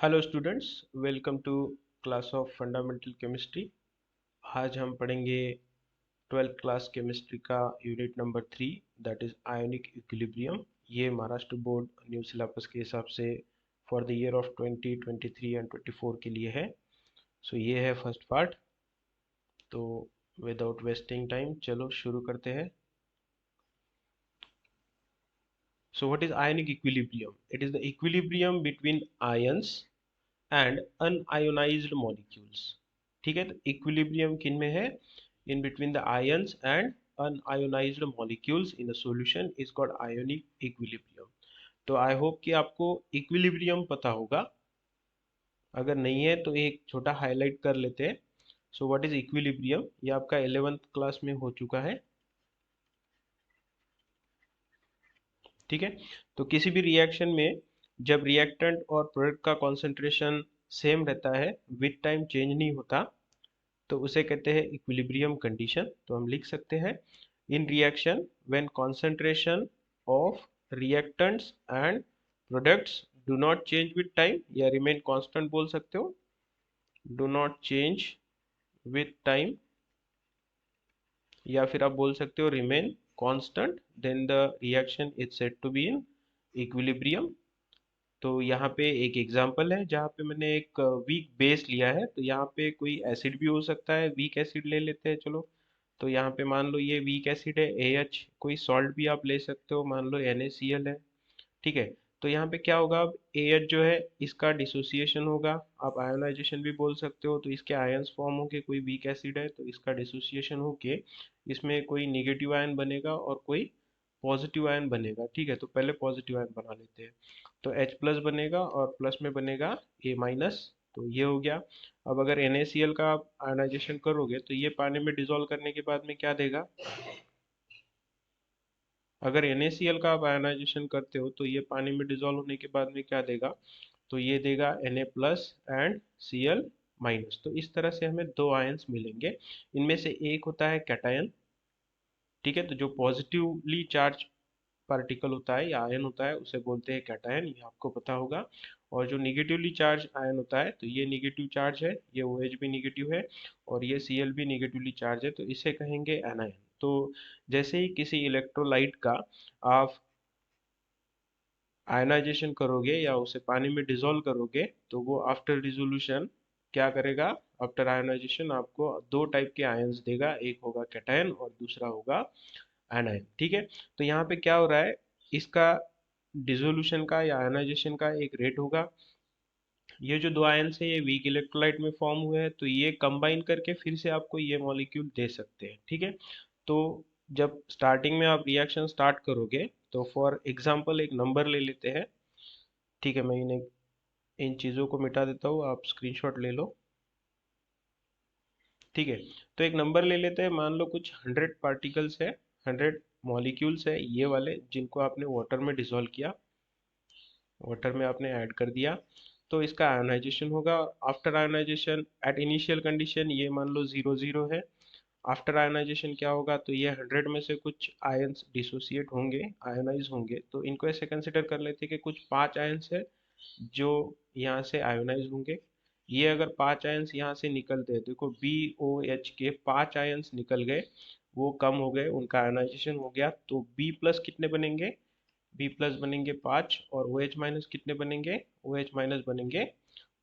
Hello students, welcome to class of fundamental chemistry. आज हम पढ़ेंगे 12th क्लास केमिस्ट्री का unit number 3, that is ionic equilibrium. ये Maharashtra board new syllabus के हिसाब से for the year of 2023 and 24 के लिए है। सो ये है फर्स्ट पार्ट। तो विदाउट वेस्टिंग टाइम चलो शुरू करते हैं। So what is ionic equilibrium? It is the equilibrium between ions and unionised molecules. ठीक है, तो इक्विलिब्रियम किन में है? In between the ions and unionised molecules in a solution is called ionic equilibrium. तो आई होप कि आपको equilibrium पता होगा। अगर नहीं है तो एक छोटा हाईलाइट कर लेते हैं। So what is equilibrium? ये आपका 11th क्लास में हो चुका है। ठीक है, तो किसी भी रिएक्शन में जब रिएक्टेंट और प्रोडक्ट का कॉन्सेंट्रेशन सेम रहता है, विद टाइम चेंज नहीं होता, तो उसे कहते हैं इक्विलिब्रियम कंडीशन। तो हम लिख सकते हैं in reaction when concentration of reactants and products do not change with time, या रिमेन कांस्टेंट बोल सकते हो, do not change with time, या फिर आप बोल सकते हो remain constant, then the reaction is said to be in equilibrium. तो यहाँ पे एक एग्जांपल है जहाँ पे मैंने एक वीक बेस लिया है। तो यहाँ पे कोई एसिड भी हो सकता है, वीक एसिड ले लेते हैं चलो। तो यहाँ पे मान लो ये वीक एसिड है AH। कोई सॉल्ट भी आप ले सकते हो, मान लो NaCl है। ठीक है, तो यहाँ पे क्या होगा, अब AH जो है इसका डिसोसिएशन होगा। आप आयोनाइजेशन भी बोल सकते हो। तो इसके आयंस फॉर्म होके, कोई वीक एसिड है तो इसका डिसोसिएशन होके इसमें कोई निगेटिव आयन बनेगा और कोई पॉजिटिव आयन बनेगा। ठीक है, तो पहले पॉजिटिव आयन बना लेते हैं। तो H प्लस बनेगा और प्लस में बनेगा A माइनस। तो ये हो गया। अब अगर NaCl का आप आयोनाइजेशन करोगे तो ये पानी में डिजोल्व करने के बाद में क्या देगा? अगर NaCl का आप आयोनाइजेशन करते हो तो ये पानी में डिजोल्व होने के बाद में क्या देगा? तो ये देगा Na plus and Cl minus. तो इस तरह से हमें दो आयंस मिलेंगे। इनमें से एक होता है कैटायन। ठीक है, तो जो पॉजिटिवली चार्ज पार्टिकल होता है या आयन होता है उसे बोलते हैं कैटायन, ये आपको पता होगा। और जो निगेटिवली चार्ज आयन होता है तो ये निगेटिव चार्ज है, ये OH भी निगेटिव है और ये Cl भी निगेटिवली चार्ज है, तो इसे कहेंगे एनायन। तो जैसे ही किसी इलेक्ट्रोलाइट का आप आयनाइजेशन करोगे या उसे पानी में डिसॉल्व करोगे तो वो आफ्टर डिसोल्यूशन क्या करेगा? आफ्टर आयनाइजेशन आपको दो टाइप के आयंस देगा, एक होगा कैटायन और दूसरा होगा एनायन। ठीक है, तो यहाँ पे क्या हो रहा है, इसका डिसोल्यूशन का या आयनाइजेशन का एक रेट होगा। ये जो दो आयंस है ये वीक इलेक्ट्रोलाइट में फॉर्म हुए हैं, तो ये कंबाइन करके फिर से आपको ये मॉलिक्यूल दे सकते हैं। ठीक है, तो जब स्टार्टिंग में आप रिएक्शन स्टार्ट करोगे तो फॉर एग्जांपल एक नंबर ले लेते हैं। ठीक है, मैं इन्हें इन चीज़ों को मिटा देता हूँ, आप स्क्रीनशॉट ले लो। ठीक है, तो एक नंबर ले लेते हैं, मान लो कुछ 100 पार्टिकल्स है, 100 मॉलिक्यूल्स है ये वाले, जिनको आपने वाटर में डिसॉल्व किया, वाटर में आपने ऐड कर दिया। तो इसका आयोनाइजेशन होगा। After ionization at initial condition ये मान लो 0 0 है। आफ्टर आयोनाइजेशन क्या होगा, तो ये 100 में से कुछ आयंस डिसोसिएट होंगे, आयोनाइज होंगे। तो इनको ऐसे कंसिडर कर लेते हैं कि कुछ 5 आयंस है जो यहाँ से आयोनाइज होंगे। ये अगर 5 आयंस यहाँ से निकलते हैं, देखो BOH के 5 आयंस निकल गए, वो कम हो गए, उनका आयोनाइजेशन हो गया, तो B प्लस कितने बनेंगे? बी प्लस बनेंगे 5, और ओ एच माइनस कितने बनेंगे? ओ एच माइनस बनेंगे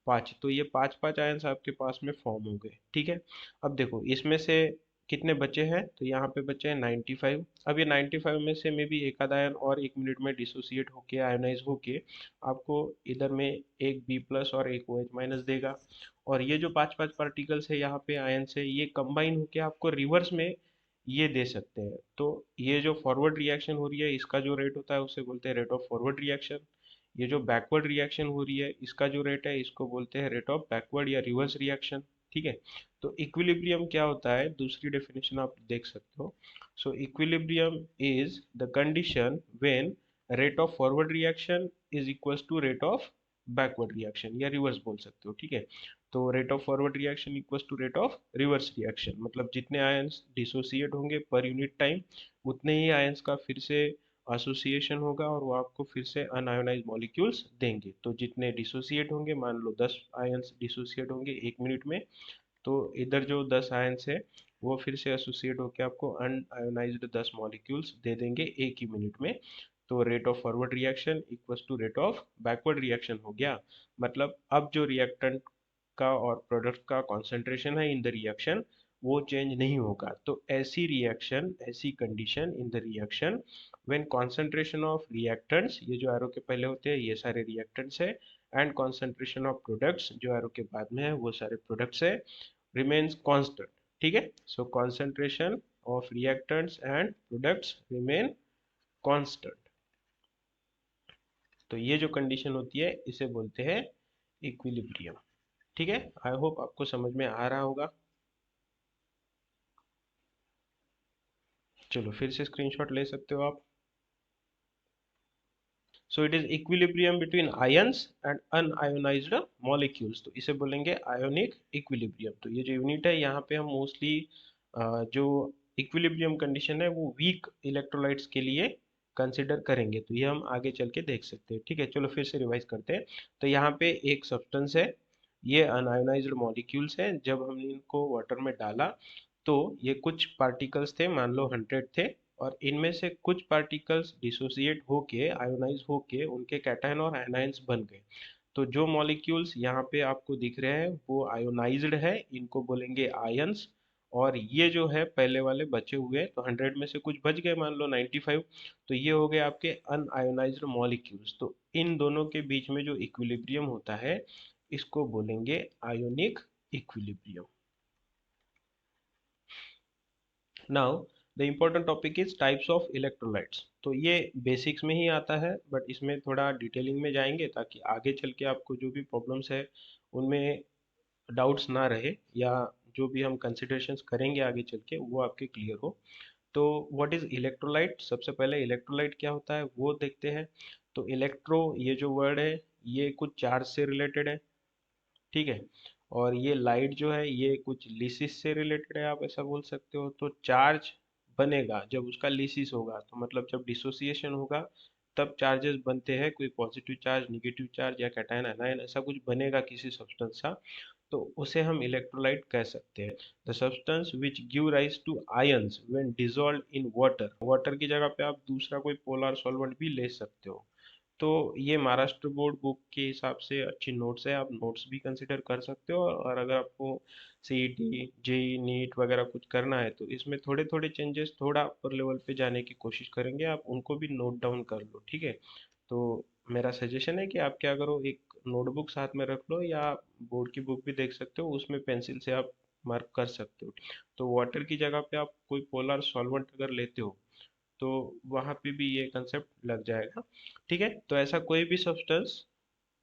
5। तो ये 5 5 आयंस आपके पास में फॉर्म हो गए। ठीक है, अब देखो इसमें से कितने बचे हैं, तो यहाँ पे बचे हैं 95। अब ये 95 में से मे बी एक आधा आयन और 1 मिनट में डिसोसिएट होके आयोनाइज होके आपको इधर में एक बी प्लस और एक ओ एच माइनस देगा। और ये जो 5 5 पार्टिकल्स है यहाँ पे आयन से, ये कंबाइन होके आपको रिवर्स में ये दे सकते हैं। तो ये जो फॉरवर्ड रिएक्शन हो रही है इसका जो रेट होता है उसे बोलते हैं रेट ऑफ फॉरवर्ड रिएक्शन। ये जो बैकवर्ड रिएक्शन हो रही है इसका जो रेट है इसको बोलते हैं रेट ऑफ बैकवर्ड या रिवर्स रिएक्शन। ठीक है, तो इक्विलिब्रियम क्या होता है, दूसरी डेफिनेशन आप देख सकते हो। So equilibrium is the condition when rate of forward reaction is equals to rate of backward reaction, या रिवर्स बोल सकते हो। ठीक है, तो rate of forward reaction equals to rate of reverse reaction, मतलब जितने आयंस डिसोसिएट होंगे पर यूनिट टाइम, उतने ही आयंस का फिर से एसोसिएशन होगा और वो आपको फिर से अनआयोनाइज मॉलिक्यूल्स देंगे। तो जितने डिसोसिएट होंगे, मान लो 10 आयंस डिसोसिएट होंगे 1 मिनट में, तो इधर जो 10 आयंस है वो फिर से एसोसिएट होकर आपको अनआयोनाइज्ड 10 मॉलिक्यूल्स दे देंगे 1 ही मिनट में। तो rate of forward reaction equals to rate of backward reaction हो गया। मतलब अब जो रिएक्टेंट का और प्रोडक्ट का कॉन्सेंट्रेशन है इन द रिएक्शन वो चेंज नहीं होगा। तो ऐसी रिएक्शन, ऐसी condition in the reaction when concentration of reactants, ये जो एरो के पहले होते हैं ये सारे रिएक्टेंट्स है, एंड कॉन्सेंट्रेशन ऑफ प्रोडक्ट्स जो एरो के बाद में है वो सारे प्रोडक्ट्स है, remains constant। ठीक है, so concentration of reactants and products remain constant। तो ये जो कंडीशन होती है इसे बोलते हैं इक्विलिब्रियम। ठीक है, आई होप आपको समझ में आ रहा होगा। चलो फिर से स्क्रीनशॉट ले सकते हो आप। So it is equilibrium between ions and unionised molecules, तो इसे बोलेंगे आयोनिक इक्विलिब्रियम। तो ये जो यूनिट है यहाँ पे हम मोस्टली जो इक्विलिब्रियम कंडीशन है वो वीक इलेक्ट्रोलाइट्स के लिए कंसिडर करेंगे, तो ये हम आगे चल के देख सकते हैं। ठीक है, चलो फिर से रिवाइज करते हैं। तो यहाँ पे एक सब्सटेंस है, ये अनआयोनाइज्ड मॉलिक्यूल्स हैं। जब हमने इनको वाटर में डाला तो ये कुछ पार्टिकल्स थे, मान लो 100 थे, और इनमें से कुछ पार्टिकल्स डिसोसिएट होके आयोनाइज होके उनके कैटायन और आयनाइंस बन गए। तो जो मॉलिक्यूल्स यहाँ पे आपको दिख रहे हैं वो आयोनाइज्ड है, इनको बोलेंगे आयंस। और ये जो है पहले वाले बचे हुए, तो 100 में से कुछ बच गए, मान लो 95, तो ये हो गए आपके अनआयोनाइज्ड मॉलिक्यूल्स। तो इन दोनों के बीच में जो इक्विलिब्रियम होता है इसको बोलेंगे ionic equilibrium. Now the important topic is types of electrolytes. तो ये बेसिक्स में ही आता है, बट इसमें थोड़ा डिटेलिंग में जाएंगे ताकि आगे चल के आपको जो भी प्रॉब्लम्स है उनमें डाउट्स ना रहे, या जो भी हम कंसिडरेशंस करेंगे आगे चल के वो आपके क्लियर हो। तो व्हाट इज इलेक्ट्रोलाइट, सबसे पहले इलेक्ट्रोलाइट क्या होता है वो देखते हैं। तो इलेक्ट्रो, ये जो वर्ड है ये कुछ चार्ज से रिलेटेड है। ठीक है, और ये लाइट जो है ये कुछ लिसिस से रिलेटेड है, आप ऐसा बोल सकते हो। तो चार्ज बनेगा जब उसका लिसिस होगा, तो मतलब जब डिसोसिएशन होगा तब चार्जेस बनते हैं, कोई पॉजिटिव चार्ज, नेगेटिव चार्ज या कैटायन आनायन ऐसा कुछ बनेगा किसी सब्सटेंस का, तो उसे हम इलेक्ट्रोलाइट कह सकते हैं। The substance which give rise to ions when dissolve in water, water की जगह पे आप दूसरा कोई पोलर सॉल्वेंट भी ले सकते हो। तो ये महाराष्ट्र बोर्ड बुक के हिसाब से अच्छी नोट्स है, आप नोट्स भी कंसिडर कर सकते हो। और अगर आपको सीईटी, जेई, नीट वगैरह कुछ करना है तो इसमें थोड़े थोड़े चेंजेस, थोड़ा अपर लेवल पे जाने की कोशिश करेंगे, आप उनको भी नोट डाउन कर लो। ठीक है, तो मेरा सजेशन है कि आप क्या करो, एक नोटबुक साथ में रख लो, या बोर्ड की बुक भी देख सकते हो, उसमें पेंसिल से आप मार्क कर सकते हो। तो वाटर की जगह पे आप कोई पोलर सॉल्वेंट अगर लेते हो तो वहाँ पे भी ये कंसेप्ट लग जाएगा। ठीक है, तो ऐसा कोई भी substance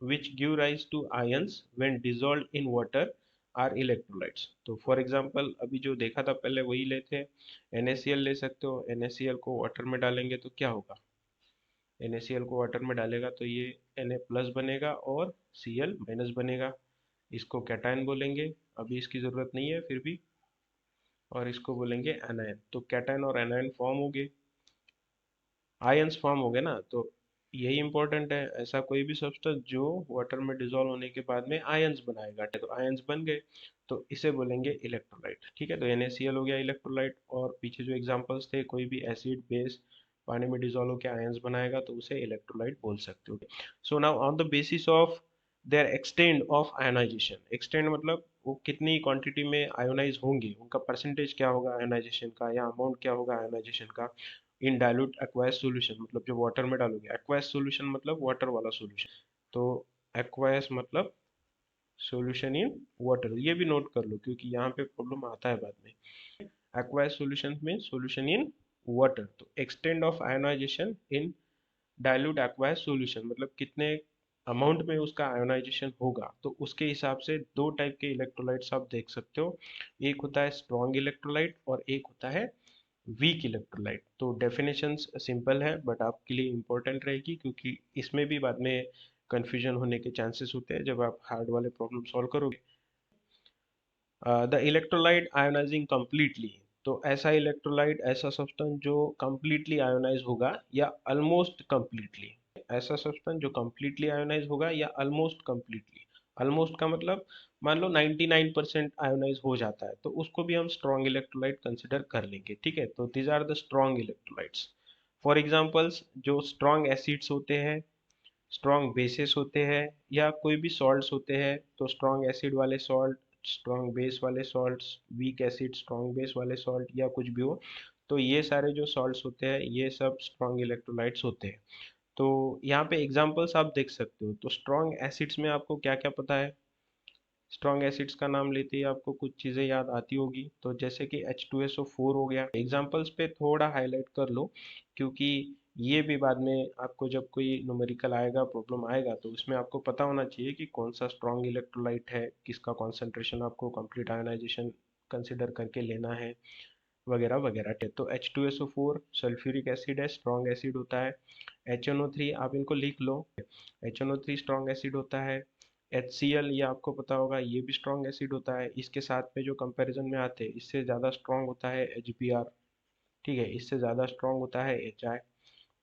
which give rise to ions when dissolved in water are electrolytes. तो फॉर एग्जांपल अभी जो देखा था पहले वही लेते हैं, NaCl ले सकते हो। NaCl को वाटर में डालेंगे तो क्या होगा, NaCl को वाटर में डालेगा तो ये Na प्लस बनेगा और Cl माइनस बनेगा, इसको कैटायन बोलेंगे, अभी इसकी ज़रूरत नहीं है फिर भी। और इसको बोलेंगे एनायन। तो कैटायन और एनायन फॉर्म हो गए, आयंस फॉर्म हो गए ना। तो यही इंपॉर्टेंट है, ऐसा कोई भी सब्सटेंस जो वाटर में डिसॉल्व होने के बाद में आयंस बनाएगा, तो आयंस बन गए तो इसे बोलेंगे इलेक्ट्रोलाइट। ठीक है, तो NaCl हो गया इलेक्ट्रोलाइट, और पीछे जो एग्जांपल्स थे कोई भी एसिड बेस पानी में डिसॉल्व होकर आयंस बनाएगा तो उसे इलेक्ट्रोलाइट बोल सकते हो। So now on the basis of their extent of ionization, extent मतलब वो कितनी क्वांटिटी में आयोनाइज होंगे, उनका परसेंटेज क्या होगा आयोनाइजेशन का, या अमाउंट क्या होगा आयोनाइजेशन का इन डाइल्यूट एक्वायस सॉल्यूशन, मतलब जो वाटर में डालोगे। एक्वायस सॉल्यूशन मतलब वाटर वाला सॉल्यूशन, तो एक्वायस मतलब सॉल्यूशन इन वाटर, ये भी नोट कर लो क्योंकि यहाँ पे प्रॉब्लम आता है बाद में। एक्वायस सॉल्यूशन में सॉल्यूशन इन वाटर, तो extent of ionization in dilute aqueous solution मतलब कितने अमाउंट में उसका आयोनाइजेशन होगा, तो उसके हिसाब से दो टाइप के इलेक्ट्रोलाइट्स आप देख सकते हो। एक होता है स्ट्रॉन्ग इलेक्ट्रोलाइट और एक होता है वीक इलेक्ट्रोलाइट। तो डेफिनेशंस सिंपल है बट आपके लिए इम्पोर्टेंट रहेगी क्योंकि इसमें भी बाद में कंफ्यूजन होने के चांसेस होते हैं जब आप हार्ड वाले प्रॉब्लम सॉल्व करोगे। द इलेक्ट्रोलाइट आयोनाइजिंग कंप्लीटली, तो ऐसा इलेक्ट्रोलाइट, ऐसा सब्सटेंस जो कंप्लीटली आयोनाइज होगा या ऑलमोस्ट कंप्लीटली, ऐसा सब्सटेंस जो कंप्लीटली आयोनाइज होगा या ऑलमोस्ट कंप्लीटली। ऑलमोस्ट का मतलब मान लो 99% आयोनाइज हो जाता है, तो उसको भी हम स्ट्रॉन्ग इलेक्ट्रोलाइट कंसिडर कर लेंगे, ठीक है। तो these are the strong electrolytes. For examples, जो स्ट्रॉन्ग एसिड्स होते हैं, स्ट्रॉन्ग बेसिस होते हैं, या कोई भी सॉल्ट्स होते हैं, तो स्ट्रॉन्ग एसिड वाले सॉल्ट, स्ट्रॉन्ग बेस वाले salts, weak acid strong base वाले सॉल्ट, या कुछ भी हो, तो ये सारे जो सॉल्ट्स होते हैं ये सब स्ट्रॉन्ग इलेक्ट्रोलाइट्स होते हैं। तो यहाँ पे एग्जांपल्स आप देख सकते हो। तो स्ट्रॉन्ग एसिड्स में आपको क्या क्या पता है? स्ट्रॉन्ग एसिड्स का नाम लेते ही आपको कुछ चीज़ें याद आती होगी, तो जैसे कि H2SO4 हो गया। एग्जांपल्स पे थोड़ा हाईलाइट कर लो, क्योंकि ये भी बाद में आपको जब कोई न्यूमेरिकल आएगा, प्रॉब्लम आएगा, तो उसमें आपको पता होना चाहिए कि कौन सा स्ट्रॉन्ग इलेक्ट्रोलाइट है, किसका कॉन्सेंट्रेशन आपको कंप्लीट आयोनाइजेशन कंसिडर करके लेना है, वगैरह वगैरह। तो H2SO4 सल्फ्यूरिक एसिड है, स्ट्रॉन्ग एसिड होता है। HNO3 आप इनको लिख लो, HNO3 स्ट्रॉन्ग एसिड होता है। HCl, ये आपको पता होगा, ये भी स्ट्रॉन्ग एसिड होता है। इसके साथ में जो कंपैरिजन में आते हैं, इससे ज़्यादा स्ट्रॉन्ग होता है HBr, ठीक है, इससे ज़्यादा स्ट्रॉन्ग होता है HI।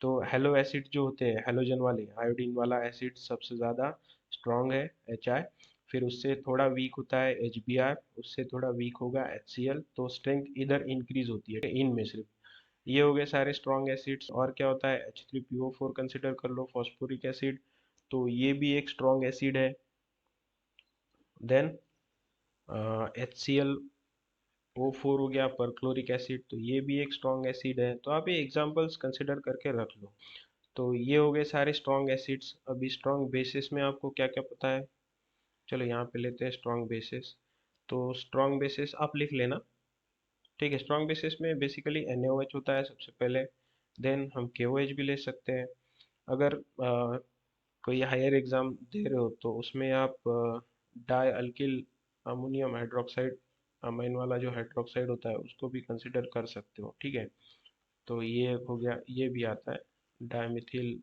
तो हेलो एसिड जो होते हैं, हेलोजन वाले, आयोडीन वाला एसिड सबसे ज़्यादा स्ट्रॉन्ग है HI। फिर उससे थोड़ा वीक होता है HBr, उससे थोड़ा वीक होगा HCl। तो स्ट्रेंथ इधर इंक्रीज होती है इनमें सिर्फ। ये हो गए सारे स्ट्रॉन्ग एसिड्स। और क्या होता है? H3PO4 कंसिडर कर लो, फॉस्फोरिक एसिड, तो ये भी एक स्ट्रॉन्ग एसिड है। देन HClO4 हो गया, परक्लोरिक एसिड, तो ये भी एक स्ट्रॉन्ग एसिड है। तो आप ये एग्जांपल्स कंसिडर करके रख लो। तो ये हो गए सारे स्ट्रॉन्ग एसिड्स। अभी स्ट्रॉन्ग बेसिस में आपको क्या क्या पता है? चलो यहाँ पे लेते हैं स्ट्रॉन्ग बेसिस। तो स्ट्रॉन्ग बेसिस आप लिख लेना, ठीक है। स्ट्रॉन्ग बेसिस में बेसिकली NaOH होता है सबसे पहले। देन हम KOH भी ले सकते हैं। अगर कोई हायर एग्जाम दे रहे हो, तो उसमें आप di alkyl ammonium hydroxide, amine वाला जो हाइड्रोक्साइड होता है, उसको भी कंसिडर कर सकते हो, ठीक है। तो ये हो गया, ये भी आता है, डायमिथिल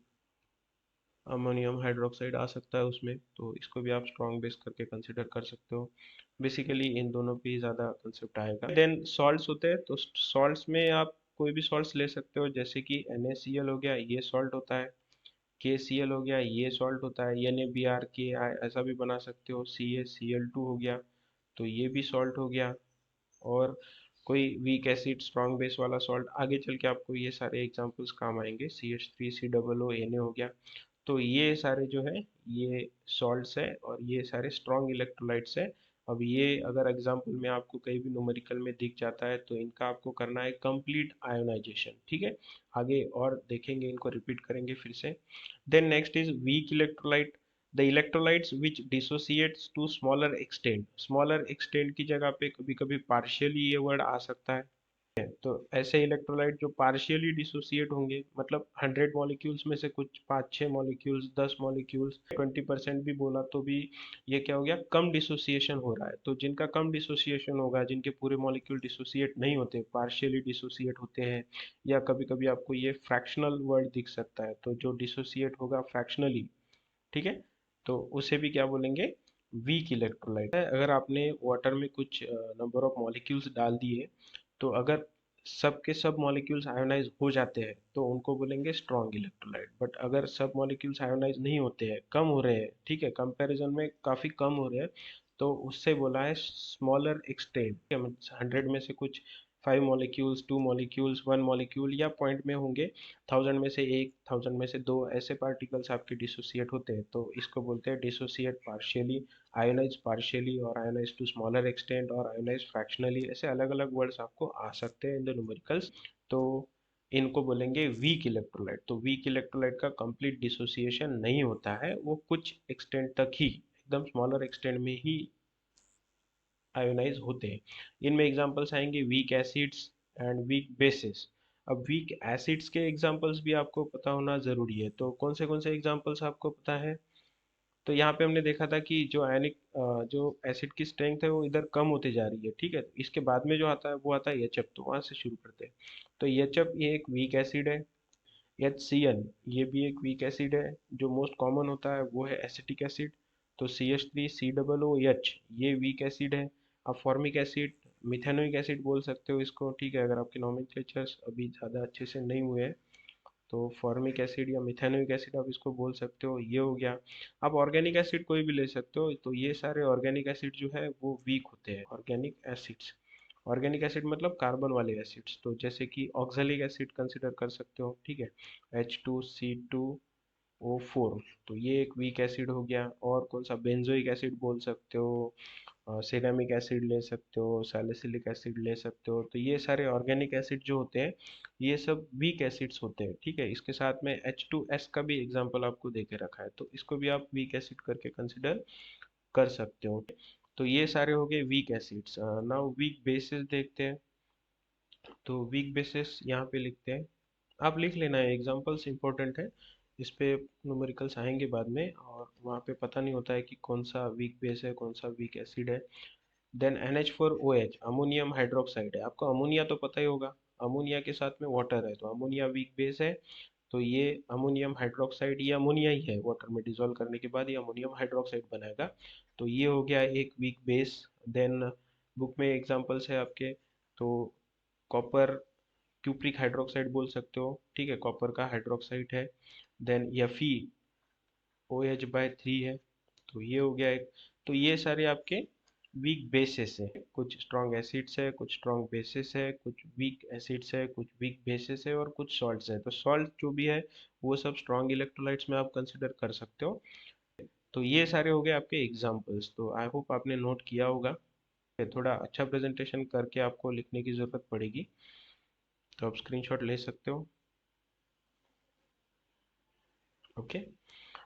अमोनियम हाइड्रोक्साइड आ सकता है उसमें, तो इसको भी आप स्ट्रॉन्ग बेस करके कंसिडर कर सकते हो। बेसिकली इन दोनों पे ही ज़्यादा कंसेप्ट आएगा। देन सॉल्ट्स होते हैं, तो सॉल्ट्स में आप कोई भी सॉल्ट्स ले सकते हो, जैसे कि NaCl हो गया, ये सॉल्ट होता है। KCl हो गया, ये सॉल्ट होता है। NaBrKi ऐसा भी बना सकते हो। CaCl2 हो गया, तो ये भी सॉल्ट हो गया। और कोई वीक एसिड स्ट्रॉन्ग बेस वाला सॉल्ट, आगे चल के आपको ये सारे एग्जांपल्स काम आएंगे। CH3COO Na हो गया। तो ये सारे जो है, ये सॉल्ट्स है, और ये सारे स्ट्रॉन्ग इलेक्ट्रोलाइट्स है। अब ये अगर एग्जांपल में आपको कहीं भी न्यूमेरिकल में दिख जाता है, तो इनका आपको करना है कंप्लीट आयोनाइजेशन, ठीक है। आगे और देखेंगे, इनको रिपीट करेंगे फिर से। Then next is weak electrolyte, the electrolytes which dissociates to smaller extent. Smaller extent की जगह पे कभी कभी पार्शियली ये वर्ड आ सकता है। तो ऐसे इलेक्ट्रोलाइट जो पार्शियली डिसोसिएट होंगे, मतलब 100 मॉलिक्यूल्स में से कुछ 5-6 मॉलिक्यूल्स, 10 मॉलिक्यूल्स, 20% भी बोला तो भी ये क्या हो गया? कम डिसोसिएशन हो रहा है। तो जिनका कम डिसोसिएशन होगा, जिनके पूरे मॉलिक्यूल डिसोसिएट नहीं होते, पार्शियली डिसोसिएट होते हैं, या कभी कभी आपको ये फ्रैक्शनल वर्ड दिख सकता है, तो जो डिसोसिएट होगा फ्रैक्शनली, ठीक है, तो उसे भी क्या बोलेंगे? वीक इलेक्ट्रोलाइट है। अगर आपने वाटर में कुछ नंबर ऑफ मॉलिक्यूल्स डाल दिए, तो अगर सब के सब मॉलिक्यूल्स आयोनाइज हो जाते हैं, तो उनको बोलेंगे स्ट्रॉन्ग इलेक्ट्रोलाइट। बट अगर सब मॉलिक्यूल्स आयोनाइज नहीं होते हैं, कम हो रहे हैं, ठीक है, कंपैरिजन में काफ़ी कम हो रहे हैं, तो उससे बोला है स्मॉलर एक्सटेंट। 100 में से कुछ 5 मॉलिक्यूल्स, 2 मॉलिक्यूल्स, 1 मॉलिक्यूल, या पॉइंट में होंगे 1000 में से 1, 1000 में से 2 ऐसे पार्टिकल्स आपके डिसोसिएट होते हैं, तो इसको बोलते हैं डिसोसिएट पार्शियली, आयोनाइज पार्शियली, और आयोनाइज टू स्मॉलर एक्सटेंट, और आयोनाइज फ्रैक्शनली। ऐसे अलग अलग वर्ड्स आपको आ सकते हैं इन द न्यूमेरिकल्स। तो इनको बोलेंगे वीक इलेक्ट्रोलाइट। तो वीक इलेक्ट्रोलाइट का कंप्लीट डिसोसिएशन नहीं होता है, वो कुछ एक्सटेंट तक ही, एकदम स्मॉलर एक्सटेंट में ही आयोनाइज होते हैं। इनमें एग्जांपल्स आएंगे weak acids and weak bases. अब वीक एसिड्स के एग्जांपल्स भी आपको पता होना ज़रूरी है। तो कौन से एग्जांपल्स आपको पता है? तो यहाँ पे हमने देखा था कि जो आयनिक, जो एसिड की स्ट्रेंथ है वो इधर कम होती जा रही है, ठीक है। इसके बाद में जो आता है वो आता है एचएफ, तो वहाँ से शुरू करते हैं। तो एचएफ ये एक वीक एसिड है। HCl ये भी एक वीक एसिड है। जो मोस्ट कॉमन होता है वो है एसिटिक एसिड। तो CH3COOH ये वीक एसिड है। अब फॉर्मिक एसिड, मिथेनोइक एसिड बोल सकते हो इसको, ठीक है, अगर आपके नॉमेनक्लेचर्स अभी ज़्यादा अच्छे से नहीं हुए हैं तो फॉर्मिक एसिड या मिथेनोइक एसिड आप इसको बोल सकते हो, ये हो गया। आप ऑर्गेनिक एसिड कोई भी ले सकते हो, तो ये सारे ऑर्गेनिक एसिड जो है वो वीक होते हैं, ऑर्गेनिक एसिड्स। ऑर्गेनिक एसिड मतलब कार्बन वाले एसिड्स, तो जैसे कि ऑक्जेलिक एसिड कंसिडर कर सकते हो, ठीक है, H2C2O4, तो ये एक वीक एसिड हो गया। और कौन सा, बेंजोइक एसिड बोल सकते हो, सिरेमिक एसिड ले सकते हो, सैलिसिलिक एसिड ले सकते हो, तो ये सारे ऑर्गेनिक एसिड जो होते हैं ये सब वीक एसिड्स होते हैं, ठीक है। इसके साथ में H2S का भी एग्जांपल आपको दे के रखा है, तो इसको भी आप वीक एसिड करके कंसिडर कर सकते हो। तो ये सारे हो गए weak acids. Now weak bases देखते हैं। तो वीक बेसिस यहाँ पे लिखते हैं, आप लिख लेना है, एग्जांपल्स इंपॉर्टेंट है, इस पे न्यूमेरिकल्स आएंगे बाद में, और वहाँ पे पता नहीं होता है कि कौन सा वीक बेस है कौन सा वीक एसिड है। देन NH4OH अमोनियम हाइड्रोक्साइड है, आपको अमोनिया तो पता ही होगा, अमोनिया के साथ में वाटर है तो अमोनिया वीक बेस है। तो ये अमोनियम हाइड्रोक्साइड, ये अमोनिया ही है, वाटर में डिजोल्व करने के बाद ये अमोनियम हाइड्रोक्साइड बनाएगा, तो ये हो गया एक वीक बेस। देन बुक में एग्जांपल्स है आपके, तो कॉपर क्यूप्रिक हाइड्रोक्साइड बोल सकते हो, ठीक है, कॉपर का हाइड्रोक्साइड है। देन FeOH/3 है, तो ये हो गया एक। तो ये सारे आपके वीक बेसिस है, कुछ स्ट्रॉन्ग एसिड्स है, कुछ स्ट्रॉन्ग बेसिस है, कुछ वीक एसिड्स है, कुछ वीक बेसिस है, और कुछ सॉल्ट्स है। तो सॉल्ट जो भी है वो सब स्ट्रॉन्ग इलेक्ट्रोलाइट्स में आप कंसिडर कर सकते हो। तो ये सारे हो गए आपके एग्जांपल्स, तो आई होप आपने नोट किया होगा। थोड़ा अच्छा प्रेजेंटेशन करके आपको लिखने की ज़रूरत पड़ेगी, तो आप स्क्रीनशॉट ले सकते हो। Okay,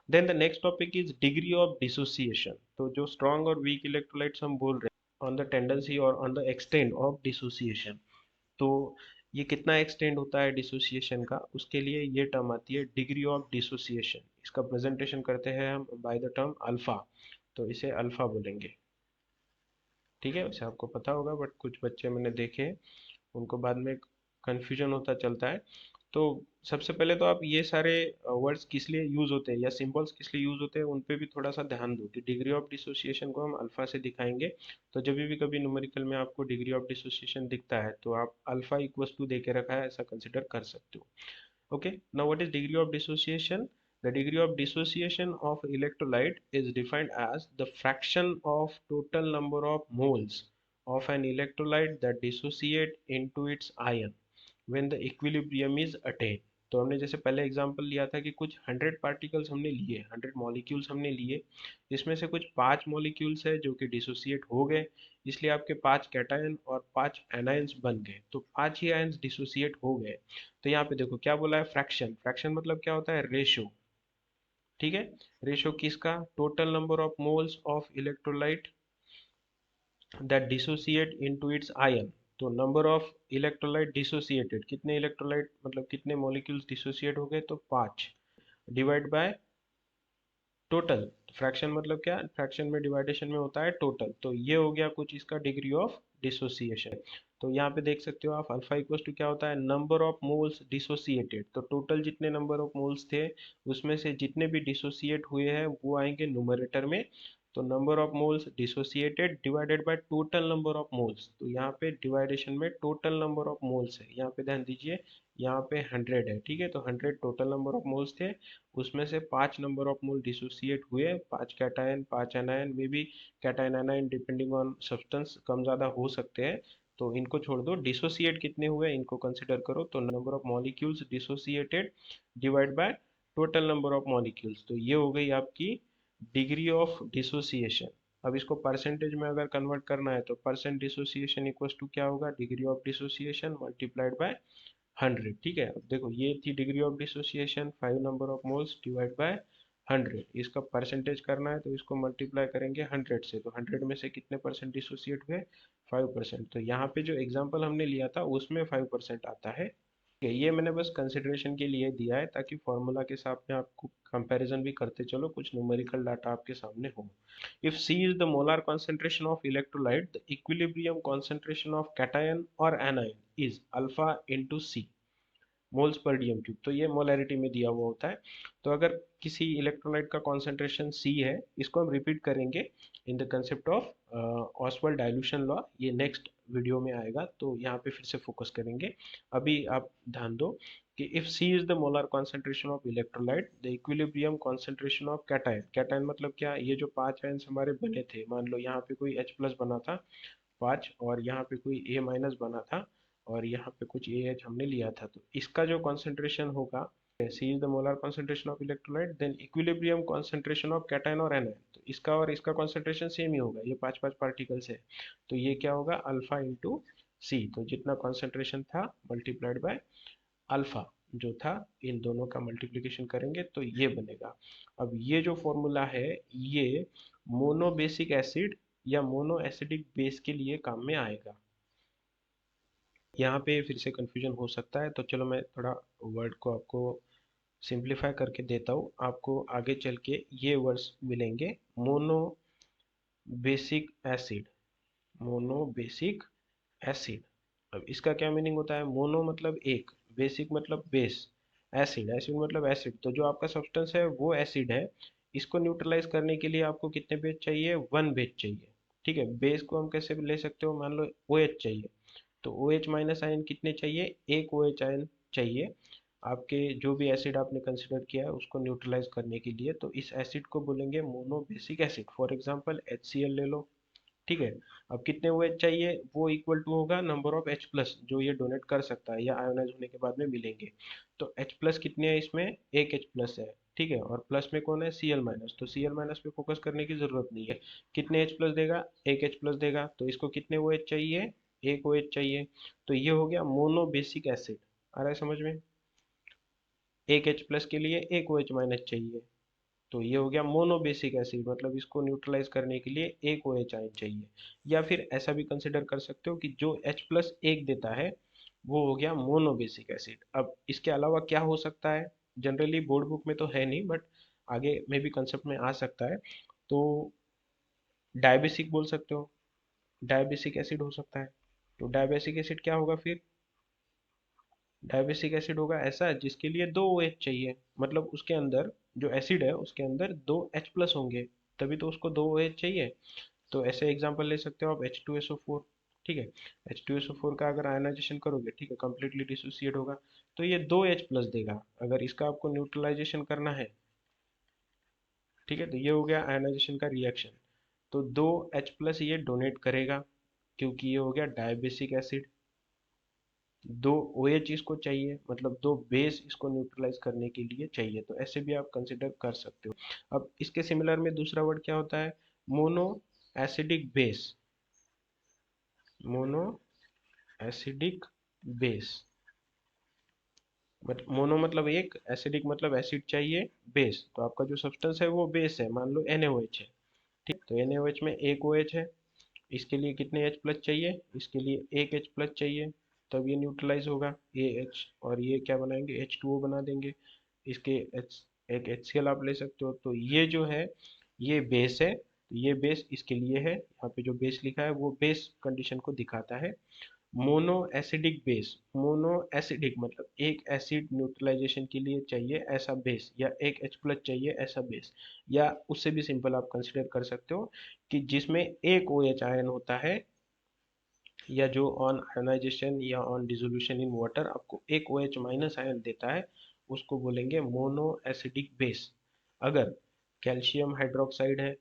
then the next topic is degree of dissociation. तो जो स्ट्रॉन्ग और वीक इलेक्ट्रोलाइट्स हम बोल रहे हैं, ऑन द टेंडेंसी और on the extent of dissociation, तो ये कितना एक्सटेंड होता है डिसोसिएशन का, उसके लिए ये टर्म आती है डिग्री ऑफ डिसोसिएशन। इसका प्रेजेंटेशन करते हैं हम बाय द टर्म अल्फा, तो इसे अल्फा बोलेंगे, ठीक है, वैसे आपको पता होगा, बट कुछ बच्चे मैंने देखे हैं, उनको बाद में कंफ्यूजन होता चलता है। तो सबसे पहले तो आप ये सारे वर्ड्स किस लिए यूज होते हैं या सिंबल्स किस लिए यूज होते हैं उन पे भी थोड़ा सा ध्यान दो, कि डिग्री ऑफ डिसोसिएशन को हम अल्फा से दिखाएंगे। तो जब भी कभी न्यूमेरिकल में आपको डिग्री ऑफ डिसोसिएशन दिखता है तो आप अल्फा इक्वल्स टू दे के रखा है ऐसा कंसिडर कर सकते हो। Okay, now what is degree of dissociation? The degree of dissociation of electrolyte is defined as the fraction of total number of moles of an electrolyte that dissociate into its ion when the equilibrium is attained। तो हमने जैसे पहले example लिया था कि कुछ 100 particles हमने लिए, 100 मॉलिक्यूल्स हमने लिए, इसमें से कुछ 5 मॉलिक्यूल्स है जो कि डिसोसिएट हो गए, इसलिए आपके 5 कैटायन और 5 एनायंस बन गए, तो 5 ही आयंस डिसोसिएट हो गए। तो यहाँ पे देखो क्या बोला है, फ्रैक्शन। फ्रैक्शन मतलब क्या होता है, रेशो, ठीक है। रेशो किसका, total number of moles of electrolyte that dissociate into its ion. तो नंबर ऑफ इलेक्ट्रोलाइट डिसोसिएटेड, कितने इलेक्ट्रोलाइट मतलब कितने मॉलिक्यूल्स डिसोसिएट हो गए, तो 5, डिवाइड बाय टोटल। फ्रैक्शन मतलब क्या, फ्रैक्शन में डिवाइडेशन में होता है टोटल, तो ये हो गया कुछ इसका डिग्री ऑफ डिसोसिएशन। तो यहाँ पे देख सकते हो आप, अल्फा इक्वल टू क्या होता है, नंबर ऑफ मोल्स डिसोसिएटेड, तो टोटल जितने नंबर ऑफ मोल्स थे उसमें से जितने भी डिसोसिएट हुए हैं वो आएंगे न्यूमरेटर में। तो number of moles dissociated divided by total number of moles, तो यहाँ पे डिवाइडेशन में टोटल नंबर ऑफ मोल्स है, यहाँ पे ध्यान दीजिए, यहाँ पे 100 है, ठीक है, तो 100 टोटल नंबर ऑफ मोल्स थे, उसमें से 5 नंबर ऑफ मोल डिसोसिएट हुए, 5 कैटायन 5 एनायन में भी, cation anion depending on substance कम ज़्यादा हो सकते हैं, तो इनको छोड़ दो, डिसोसिएट कितने हुए इनको कंसिडर करो, तो number of molecules dissociated divide by total number of molecules, तो ये हो गई आपकी डिग्री ऑफ डिसोसिएशन। अब इसको परसेंटेज में अगर कन्वर्ट करना है तो परसेंट डिसोसिएशन इक्वल्स टू क्या होगा, degree of dissociation multiplied by 100, ठीक है। अब देखो ये थी degree of dissociation, 5 number of moles divide by 100, इसका परसेंटेज करना है तो इसको मल्टीप्लाई करेंगे 100 से, तो 100 में से कितने परसेंट डिसोसिएट हुए, 5%। तो यहाँ पे जो एग्जांपल हमने लिया था उसमें 5% आता है, ठीक है। ये मैंने बस कंसिडरेशन के लिए दिया है ताकि फॉर्मूला के साथ में आपको कंपैरिजन भी करते चलो, कुछ न्यूमेरिकल डाटा आपके सामने हो। If C is the molar concentration of electrolyte, the equilibrium concentration of cation or anion is alpha into C moles per DM cube, तो ये मोलैरिटी में दिया हुआ होता है। तो अगर किसी इलेक्ट्रोलाइट का कॉन्सेंट्रेशन C है, इसको हम रिपीट करेंगे in the concept of Oswald dilution law, ये नेक्स्ट वीडियो में आएगा, तो यहाँ पे फिर से फोकस करेंगे। अभी आप ध्यान दो कि if C is the molar concentration of electrolyte, the equilibrium concentration of cation. Cation मतलब क्या, ये जो 5 आयन्स हमारे बने थे, मान लो यहाँ पे कोई H प्लस बना था 5, और यहाँ पे कोई A माइनस बना था, और यहाँ पे कुछ AH हमने लिया था, तो इसका जो कॉन्सेंट्रेशन होगा, C is the molar concentration of electrolyte, then equilibrium concentration of cation और anion, तो इसका और इसका कॉन्सेंट्रेशन सेम ही होगा, ये 5 5 पार्टिकल्स है, तो ये क्या होगा, अल्फा इंटू सी, तो जितना कॉन्सेंट्रेशन था मल्टीप्लाइड बाय अल्फा जो था, इन दोनों का मल्टीप्लिकेशन करेंगे तो ये बनेगा। अब ये जो फॉर्मूला है, ये मोनो बेसिक एसिड या मोनो एसिडिक बेस के लिए काम में आएगा। यहाँ पे फिर से कंफ्यूजन हो सकता है, तो चलो मैं थोड़ा वर्ड को आपको सिंप्लीफाई करके देता हूँ, आपको आगे चल के ये वर्ड्स मिलेंगे, mono basic acid, mono basic acid. अब इसका क्या मीनिंग होता है, मोनो मतलब एक, बेसिक मतलब बेस, एसिड, एसिड मतलब एसिड, तो जो आपका सब्सटेंस है वो एसिड है, इसको न्यूट्रलाइज करने के लिए आपको कितने बेस चाहिए, 1 बेस चाहिए। ठीक है, बेस को हम कैसे ले सकते हो, मान लो OH चाहिए, तो OH माइनस आयन कितने चाहिए, एक OH आयन चाहिए आपके जो भी एसिड आपने कंसिडर किया है उसको न्यूट्रलाइज करने के लिए, तो इस एसिड को बोलेंगे mono basic acid. For example HCl ले लो। ठीक है, अब कितने OH चाहिए, वो इक्वल टू होगा नंबर ऑफ H प्लस जो ये डोनेट कर सकता है या आयोनाइज होने के बाद में मिलेंगे, तो H प्लस कितने हैं इसमें, एक H प्लस है। ठीक है, और प्लस में कौन है, Cl माइनस, तो Cl माइनस पे फोकस करने की जरूरत नहीं है, कितने H प्लस देगा, एक H प्लस देगा, तो इसको कितने OH चाहिए, एक OH चाहिए, तो ये हो गया मोनो बेसिक एसिड। आ रहा है समझ में, एक H प्लस के लिए एक OH माइनस चाहिए, तो ये हो गया मोनो बेसिक एसिड, मतलब इसको न्यूट्रलाइज करने के लिए एक OH आयन चाहिए। या फिर ऐसा भी कंसिडर कर सकते हो कि जो H प्लस एक देता है वो हो गया मोनो बेसिक एसिड। अब इसके अलावा क्या हो सकता है, जनरली बोर्ड बुक में तो है नहीं, बट आगे में भी कंसेप्ट में आ सकता है, तो डायबेसिक बोल सकते हो, डायबेसिक एसिड हो सकता है। तो डायबेसिक एसिड क्या होगा फिर, डायबेसिक एसिड होगा ऐसा जिसके लिए दो OH चाहिए, मतलब उसके अंदर जो एसिड है उसके अंदर दो H प्लस होंगे, तभी तो उसको दो OH चाहिए। तो ऐसे एग्जांपल ले सकते हो आप H2SO4। ठीक है, H2SO4 का अगर आयनाइजेशन करोगे, ठीक है, कंप्लीटली डिसोसिएट होगा, तो ये दो H प्लस देगा अगर इसका आपको न्यूट्रलाइजेशन करना है। ठीक है, तो ये हो गया आयनाइजेशन का रिएक्शन, तो दो H प्लस ये डोनेट करेगा क्योंकि ये हो गया डायबेसिक एसिड, दो OH इसको चाहिए, मतलब दो बेस इसको न्यूट्रलाइज करने के लिए चाहिए, तो ऐसे भी आप कंसिडर कर सकते हो। अब इसके सिमिलर में दूसरा वर्ड क्या होता है, mono acidic base, mono acidic base, but mono मतलब एक, एसिडिक मतलब एसिड चाहिए, बेस तो आपका जो सब्सटेंस है वो बेस है, मान लो NaOH है। ठीक, तो NaOH में एक OH है, इसके लिए कितने H प्लस चाहिए, इसके लिए एक H प्लस चाहिए, तब ये न्यूट्रलाइज होगा, ये H और ये क्या बनाएंगे, H2O बना देंगे, इसके H, एक HCl आप ले सकते हो, तो ये जो है ये बेस है, तो ये बेस इसके लिए है, यहाँ पे जो बेस लिखा है वो बेस कंडीशन को दिखाता है। Mono acidic base, mono acidic मतलब एक एसिड न्यूट्रलाइजेशन के लिए चाहिए ऐसा बेस, या एक H प्लस चाहिए ऐसा बेस, या उससे भी सिंपल आप कंसिडर कर सकते हो कि जिसमें एक OH आयन होता है, या जो ऑन आयोनाइजेशन या ऑन डिसोल्यूशन इन वाटर आपको एक OH माइनस आयन देता है, उसको बोलेंगे मोनो एसिडिक बेस। अगर कैल्शियम हाइड्रोक्साइड है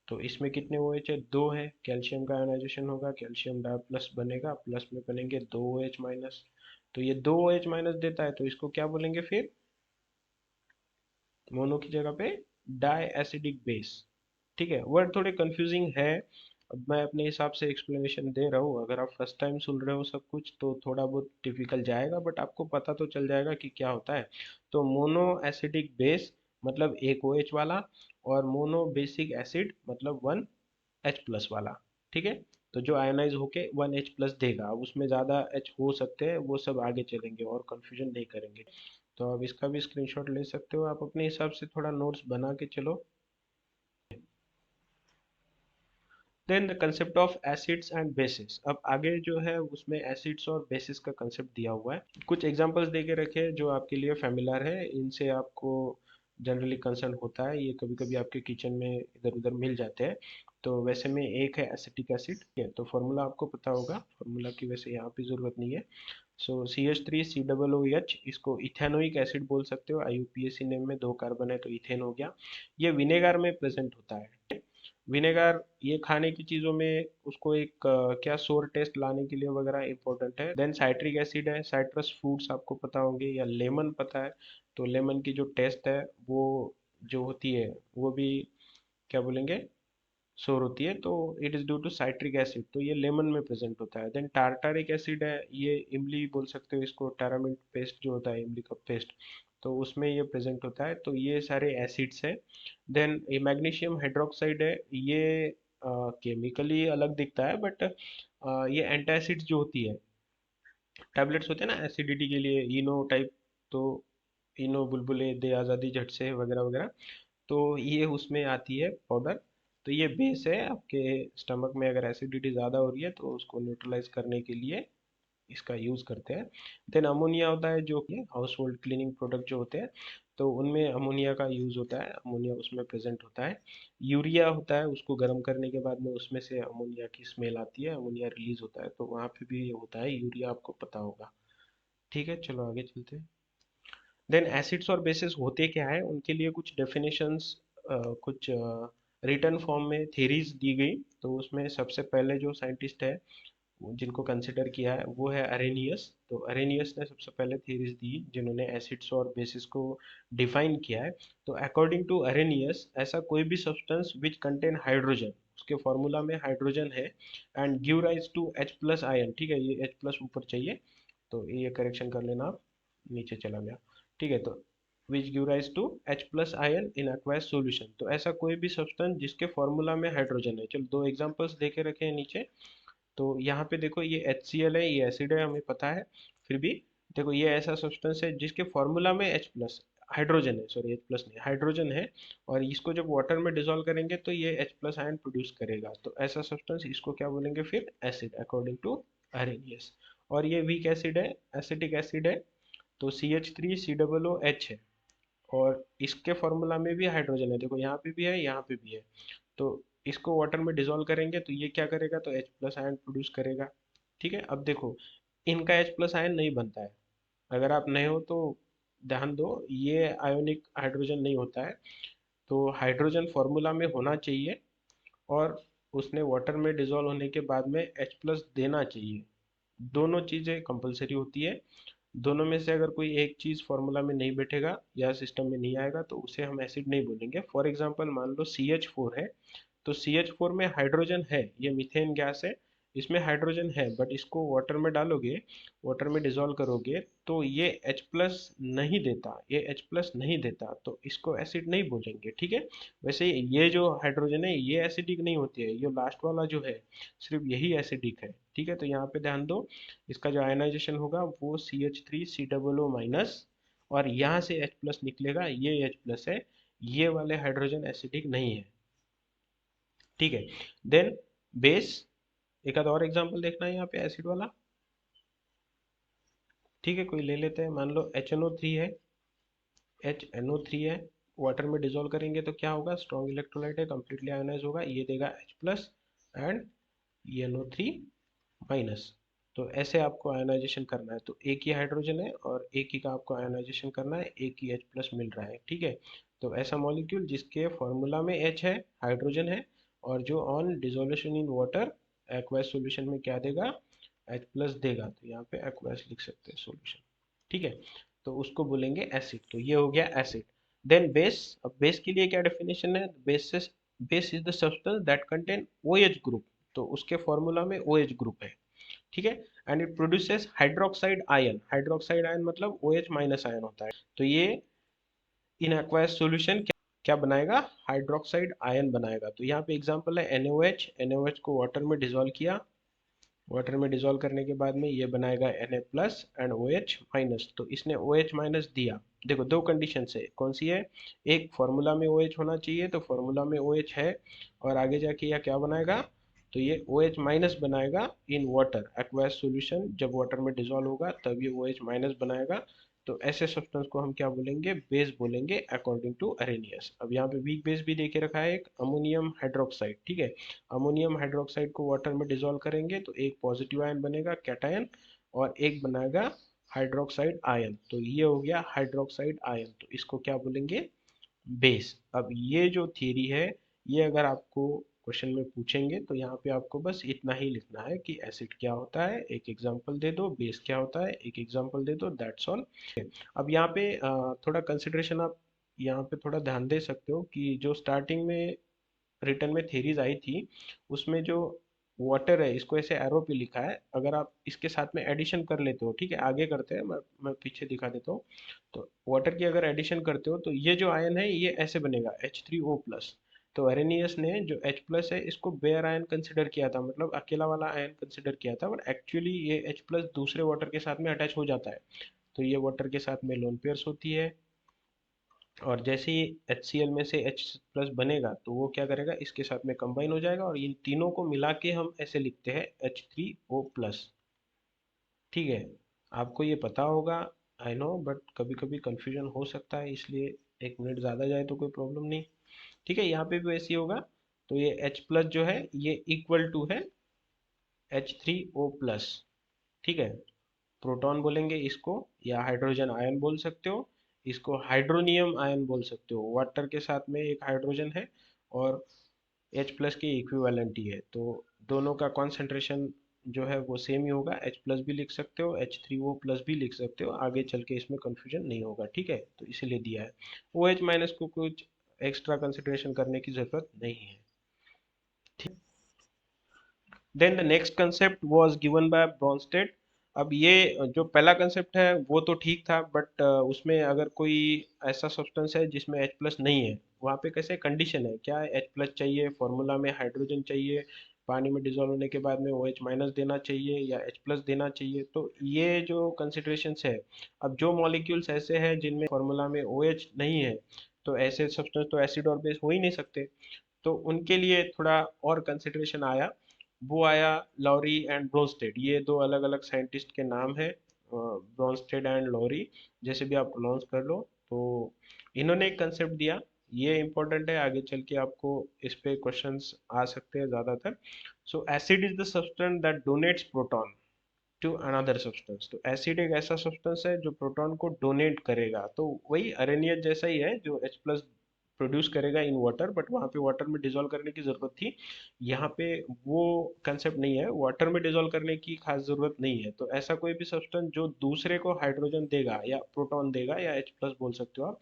तो इसमें कितने OH है, दो है, कैल्शियम का आयोनाइजेशन होगा, कैल्शियम डाई प्लस बनेगा, प्लस में बनेंगे दो OH माइनस, तो ये दो OH माइनस देता है, तो इसको क्या बोलेंगे फिर, मोनो की जगह पे डाई एसिडिक बेस। ठीक है, वर्ड थोड़े कंफ्यूजिंग है, अब मैं अपने हिसाब से एक्सप्लेनेशन दे रहा हूँ, अगर आप फर्स्ट टाइम सुन रहे हो सब कुछ तो थोड़ा बहुत डिफिकल्ट जाएगा, बट आपको पता तो चल जाएगा कि क्या होता है। तो मोनो एसिडिक बेस मतलब एक OH वाला, और मोनो बेसिक एसिड मतलब वन H प्लस वाला। ठीक है, तो जो आयनाइज होके वन H प्लस देगा, अब उसमें ज़्यादा H हो सकते हैं, वो सब आगे चलेंगे और कंफ्यूजन नहीं करेंगे, तो अब इसका भी स्क्रीनशॉट ले सकते हो आप अपने हिसाब से, थोड़ा नोट्स बना के चलो। Then the concept of acids and bases, अब आगे जो है उसमें एसिड्स और बेसिस का कंसेप्ट दिया हुआ है, कुछ एग्जांपल्स दे के रखे हैं जो आपके लिए फेमिलर है, इनसे आपको जनरली कंसर्न होता है, ये कभी कभी आपके किचन में इधर उधर मिल जाते हैं। तो वैसे में एक है एसिटिक एसिड, है तो फॉर्मूला आपको पता होगा, फॉर्मूला की वैसे यहाँ पे ज़रूरत नहीं है। सो CH3COOH, इसको इथेनोइक एसिड बोल सकते हो, IUPAC नेम में 2 कार्बन है तो इथेन हो गया। ये विनेगर में प्रेजेंट होता है। विनेगर ये खाने की चीज़ों में उसको एक क्या सोर टेस्ट लाने के लिए वगैरह इंपॉर्टेंट है। देन साइट्रिक एसिड है, साइट्रस फ्रूट्स आपको पता होंगे, या लेमन पता है, तो लेमन की जो टेस्ट है वो जो होती है वो भी क्या बोलेंगे, सोर होती है, तो it is due to citric acid, तो ये लेमन में प्रेजेंट होता है। देन टार्टारिक एसिड है, ये इमली बोल सकते हो इसको, टारामिंट पेस्ट जो होता है इमली का पेस्ट, तो उसमें ये प्रेजेंट होता है, तो ये सारे एसिड्स है। देन ये मैग्नीशियम हाइड्रोक्साइड है, ये केमिकली अलग दिखता है बट ये एंटासिड्स जो होती है, टैबलेट्स होते हैं ना एसिडिटी के लिए, इनो टाइप, तो इनो बुलबुले दे आज़ादी झट से वगैरह वगैरह, तो ये उसमें आती है पाउडर। तो ये बेस है आपके स्टमक में, अगर एसिडिटी ज़्यादा हो रही है तो उसको न्यूट्रलाइज करने के लिए इसका यूज़ करते हैं। देन अमोनिया होता है, जो कि हाउस होल्ड क्लीनिंग प्रोडक्ट जो होते हैं, तो उनमें अमोनिया का यूज़ होता है, अमोनिया उसमें प्रेजेंट होता है। यूरिया होता है, उसको गर्म करने के बाद में उसमें से अमोनिया की स्मेल आती है, अमोनिया रिलीज होता है, तो वहाँ पे भी ये होता है यूरिया, आपको पता होगा। ठीक है, चलो आगे चलते हैं। देन एसिड्स और बेसिस होते क्या है, उनके लिए कुछ डेफिनेशंस, कुछ रिटर्न फॉर्म में थेरीज दी गई। तो उसमें सबसे पहले जो साइंटिस्ट है जिनको कंसिडर किया है वो है अरेनियस। तो अरेनियस ने सबसे पहले थ्योरीज दी जिन्होंने एसिड्स और बेसिस को डिफाइन किया है। तो अकॉर्डिंग टू अरेनियस, ऐसा कोई भी सब्सटेंस विच कंटेन हाइड्रोजन, उसके फॉर्मूला में हाइड्रोजन है, and give rise to H plus ion, ठीक है, ये H प्लस ऊपर चाहिए, तो ये करेक्शन कर लेना आप, नीचे चला गया। ठीक है, तो which give rise to H plus ion in aqueous solution, तो ऐसा कोई भी सब्सटेंस जिसके फॉर्मूला में हाइड्रोजन है। चलो दो एग्जांपल्स देके रखे हैं नीचे। तो यहाँ पे देखो ये HCl है, ये एसिड है, हमें पता है, फिर भी देखो ये ऐसा सब्सटेंस है जिसके फॉर्मूला में H प्लस हाइड्रोजन है, सॉरी H प्लस नहीं हाइड्रोजन है, और इसको जब वाटर में डिसॉल्व करेंगे तो ये H प्लस आयन प्रोड्यूस करेगा, तो ऐसा सब्सटेंस इसको क्या बोलेंगे फिर, एसिड, अकॉर्डिंग टू अरेनियस। और ये वीक एसिड है, एसिटिक एसिड है, तो CH3COOH है, और इसके फॉर्मूला में भी हाइड्रोजन है, देखो यहाँ पे भी है यहाँ पे भी है, तो इसको वाटर में डिसॉल्व करेंगे तो ये क्या करेगा, तो H प्लस आयन प्रोड्यूस करेगा। ठीक है, अब देखो इनका H प्लस आयन नहीं बनता है, अगर आप नए हो तो ध्यान दो, ये आयोनिक हाइड्रोजन नहीं होता है, तो हाइड्रोजन फॉर्मूला में होना चाहिए, और उसने वाटर में डिसॉल्व होने के बाद में H प्लस देना चाहिए, दोनों चीज़ें कंपलसरी होती है। दोनों में से अगर कोई एक चीज़ फॉर्मूला में नहीं बैठेगा या सिस्टम में नहीं आएगा तो उसे हम एसिड नहीं बोलेंगे। फॉर एग्जांपल मान लो CH4 है, तो CH4 में हाइड्रोजन है, ये मीथेन गैस है, इसमें हाइड्रोजन है, बट इसको वाटर में डालोगे, वाटर में डिसॉल्व करोगे, तो ये H प्लस नहीं देता, ये H प्लस नहीं देता, तो इसको एसिड नहीं बोलेंगे। ठीक है, वैसे ये जो हाइड्रोजन है ये एसिडिक नहीं होती है, ये लास्ट वाला जो है सिर्फ यही एसिडिक है। ठीक है, तो यहाँ पे ध्यान दो, इसका जो आयनाइजेशन होगा वो CH3COO माइनस, और यहाँ से H प्लस निकलेगा, ये H प्लस है, ये वाले हाइड्रोजन एसिडिक नहीं है। ठीक है, देन बेस, एक आध और एग्जांपल देखना है यहाँ पे एसिड वाला। ठीक है, कोई ले लेते हैं, मान लो HNO3 है, HNO3 है, वाटर में डिसॉल्व करेंगे तो क्या होगा, स्ट्रॉन्ग इलेक्ट्रोलाइट है, कंप्लीटली आयोनाइज होगा, ये देगा H plus and NO3 minus. तो ऐसे आपको आयोनाइजेशन करना है, तो एक ही हाइड्रोजन है और एक ही का आपको आयोनाइजेशन करना है, एक ही H प्लस मिल रहा है। ठीक है, तो ऐसा मॉलिक्यूल जिसके फॉर्मूला में H है, हाइड्रोजन है, और जो on dissolution in water aqueous solution में क्या देगा, H प्लस देगा, तो यहाँ पे एक्वस लिख सकते हैं सॉल्यूशन। ठीक है, तो उसको बोलेंगे एसिड, तो ये हो गया एसिड। देन बेस, अब बेस के लिए क्या डेफिनेशन है, base is the substance that contain OH group, तो उसके फॉर्मूला में OH ग्रुप है। ठीक है, and it produces hydroxide ion, hydroxide ion मतलब OH माइनस आयन होता है, तो ये इन एक्वायस सॉल्यूशन क्या बनाएगा, हाइड्रोक्साइड आयन बनाएगा। तो यहाँ पे एग्जांपल है NaOH, NaOH को वाटर में डिसॉल्व किया, वाटर में डिसॉल्व करने के बाद में ये बनाएगा Na plus and OH minus, तो इसने OH माइनस दिया। देखो दो कंडीशन है, कौन सी है, एक फॉर्मूला में OH होना चाहिए, तो फॉर्मूला में OH है, और आगे जाके यह क्या बनाएगा, तो ये OH माइनस बनाएगा इन वाटर एक्वायस सॉल्यूशन, जब वाटर में डिसॉल्व होगा तब ये OH माइनस बनाएगा, तो ऐसे सब्सटेंस को हम क्या बोलेंगे, बेस बोलेंगे अकॉर्डिंग टू अरेनियस। अब यहाँ पे वीक बेस भी देके रखा है एक अमोनियम हाइड्रोक्साइड, ठीक है। अमोनियम हाइड्रोक्साइड को वाटर में डिसॉल्व करेंगे तो एक पॉजिटिव आयन बनेगा कैटायन, और एक बनेगा हाइड्रोक्साइड आयन, तो ये हो गया हाइड्रोक्साइड आयन, तो इसको क्या बोलेंगे, बेस। अब ये जो थ्योरी है, ये अगर आपको क्वेश्चन में पूछेंगे तो यहाँ पे आपको बस इतना ही लिखना है कि एसिड क्या होता है, एक एग्जांपल दे दो, बेस क्या होता है, एक एग्जांपल दे दो, दैट्स ऑल। अब यहाँ पे थोड़ा कंसिडरेशन आप यहाँ पे थोड़ा ध्यान दे सकते हो कि जो स्टार्टिंग में रिटर्न में थेरीज आई थी, उसमें जो वाटर है इसको ऐसे एरो पे लिखा है, अगर आप इसके साथ में एडिशन कर लेते हो, ठीक है, आगे करते हैं, मैं पीछे दिखा देता हूँ। तो वाटर की अगर एडिशन करते हो तो ये जो आयन है ये ऐसे बनेगा H3O+। तो अरेनियस ने जो H+ है इसको बेयर आयन कंसिडर किया था, मतलब अकेला वाला आयन कंसिडर किया था, बट एक्चुअली ये H+ दूसरे वाटर के साथ में अटैच हो जाता है, तो ये वाटर के साथ में लोन पेयर्स होती है, और जैसे ही HCl में से H+ बनेगा तो वो क्या करेगा, इसके साथ में कंबाइन हो जाएगा, और इन तीनों को मिला के हम ऐसे लिखते हैं H3O+। ठीक है, आपको ये पता होगा, आई नो, बट कभी कभी कंफ्यूजन हो सकता है, इसलिए 1 मिनट ज़्यादा जाए तो कोई प्रॉब्लम नहीं। ठीक है, यहाँ पे भी वैसे ही होगा, तो ये H+ जो है ये इक्वल टू है H3O+। ठीक है, प्रोटॉन बोलेंगे इसको, या हाइड्रोजन आयन बोल सकते हो, इसको हाइड्रोनियम आयन बोल सकते हो, वाटर के साथ में एक हाइड्रोजन है और H+ के इक्विवेलेंट ही है, तो दोनों का कॉन्सेंट्रेशन जो है वो सेम ही होगा, H+ भी लिख सकते हो, H3O+ भी लिख सकते हो, आगे चल के इसमें कंफ्यूजन नहीं होगा, ठीक है, तो इसीलिए दिया है। OH- को कुछ एक्स्ट्रा कंसिडरेशन करने की जरूरत नहीं है। Then the next concept was given by Bronsted. अब ये जो पहला कंसेप्ट है वो तो ठीक था, बट उसमें अगर कोई ऐसा सब्सटेंस है जिसमें H+ नहीं है, वहाँ पे कैसे कंडीशन है, क्या है, H+ चाहिए, फॉर्मूला में हाइड्रोजन चाहिए, पानी में डिजोल्व होने के बाद में OH- देना चाहिए या H+ देना चाहिए, तो ये जो कंसिडरेशंस है। अब जो मॉलिक्यूल्स ऐसे हैं जिनमें फॉर्मूला में OH नहीं है, तो ऐसे सब्सटेंस तो एसिड और बेस हो ही नहीं सकते, तो उनके लिए थोड़ा और कंसिडरेशन आया, वो आया लॉरी एंड ब्रोंस्टेड, ये दो अलग अलग साइंटिस्ट के नाम है, ब्रोंस्टेड एंड लॉरी, जैसे भी आप प्रोनाउंस कर लो। तो इन्होंने एक कंसेप्ट दिया, ये इंपॉर्टेंट है, आगे चल के आपको इस पे क्वेश्चंस आ सकते हैं ज़्यादातर। So acid is the substance that donates proton to another substance. तो एसिड एक ऐसा सब्सटेंस है जो प्रोटॉन को डोनेट करेगा, तो वही अरेनियस जैसा ही है जो H+ प्रोड्यूस करेगा इन वाटर, बट वहाँ पे वाटर में डिजोल्व करने की जरूरत थी, यहाँ पे वो कंसेप्ट नहीं है, वाटर में डिजोल्व करने की खास जरूरत नहीं है, तो ऐसा कोई भी सब्सटेंस जो दूसरे को हाइड्रोजन देगा या प्रोटॉन देगा या H+ बोल सकते हो आप,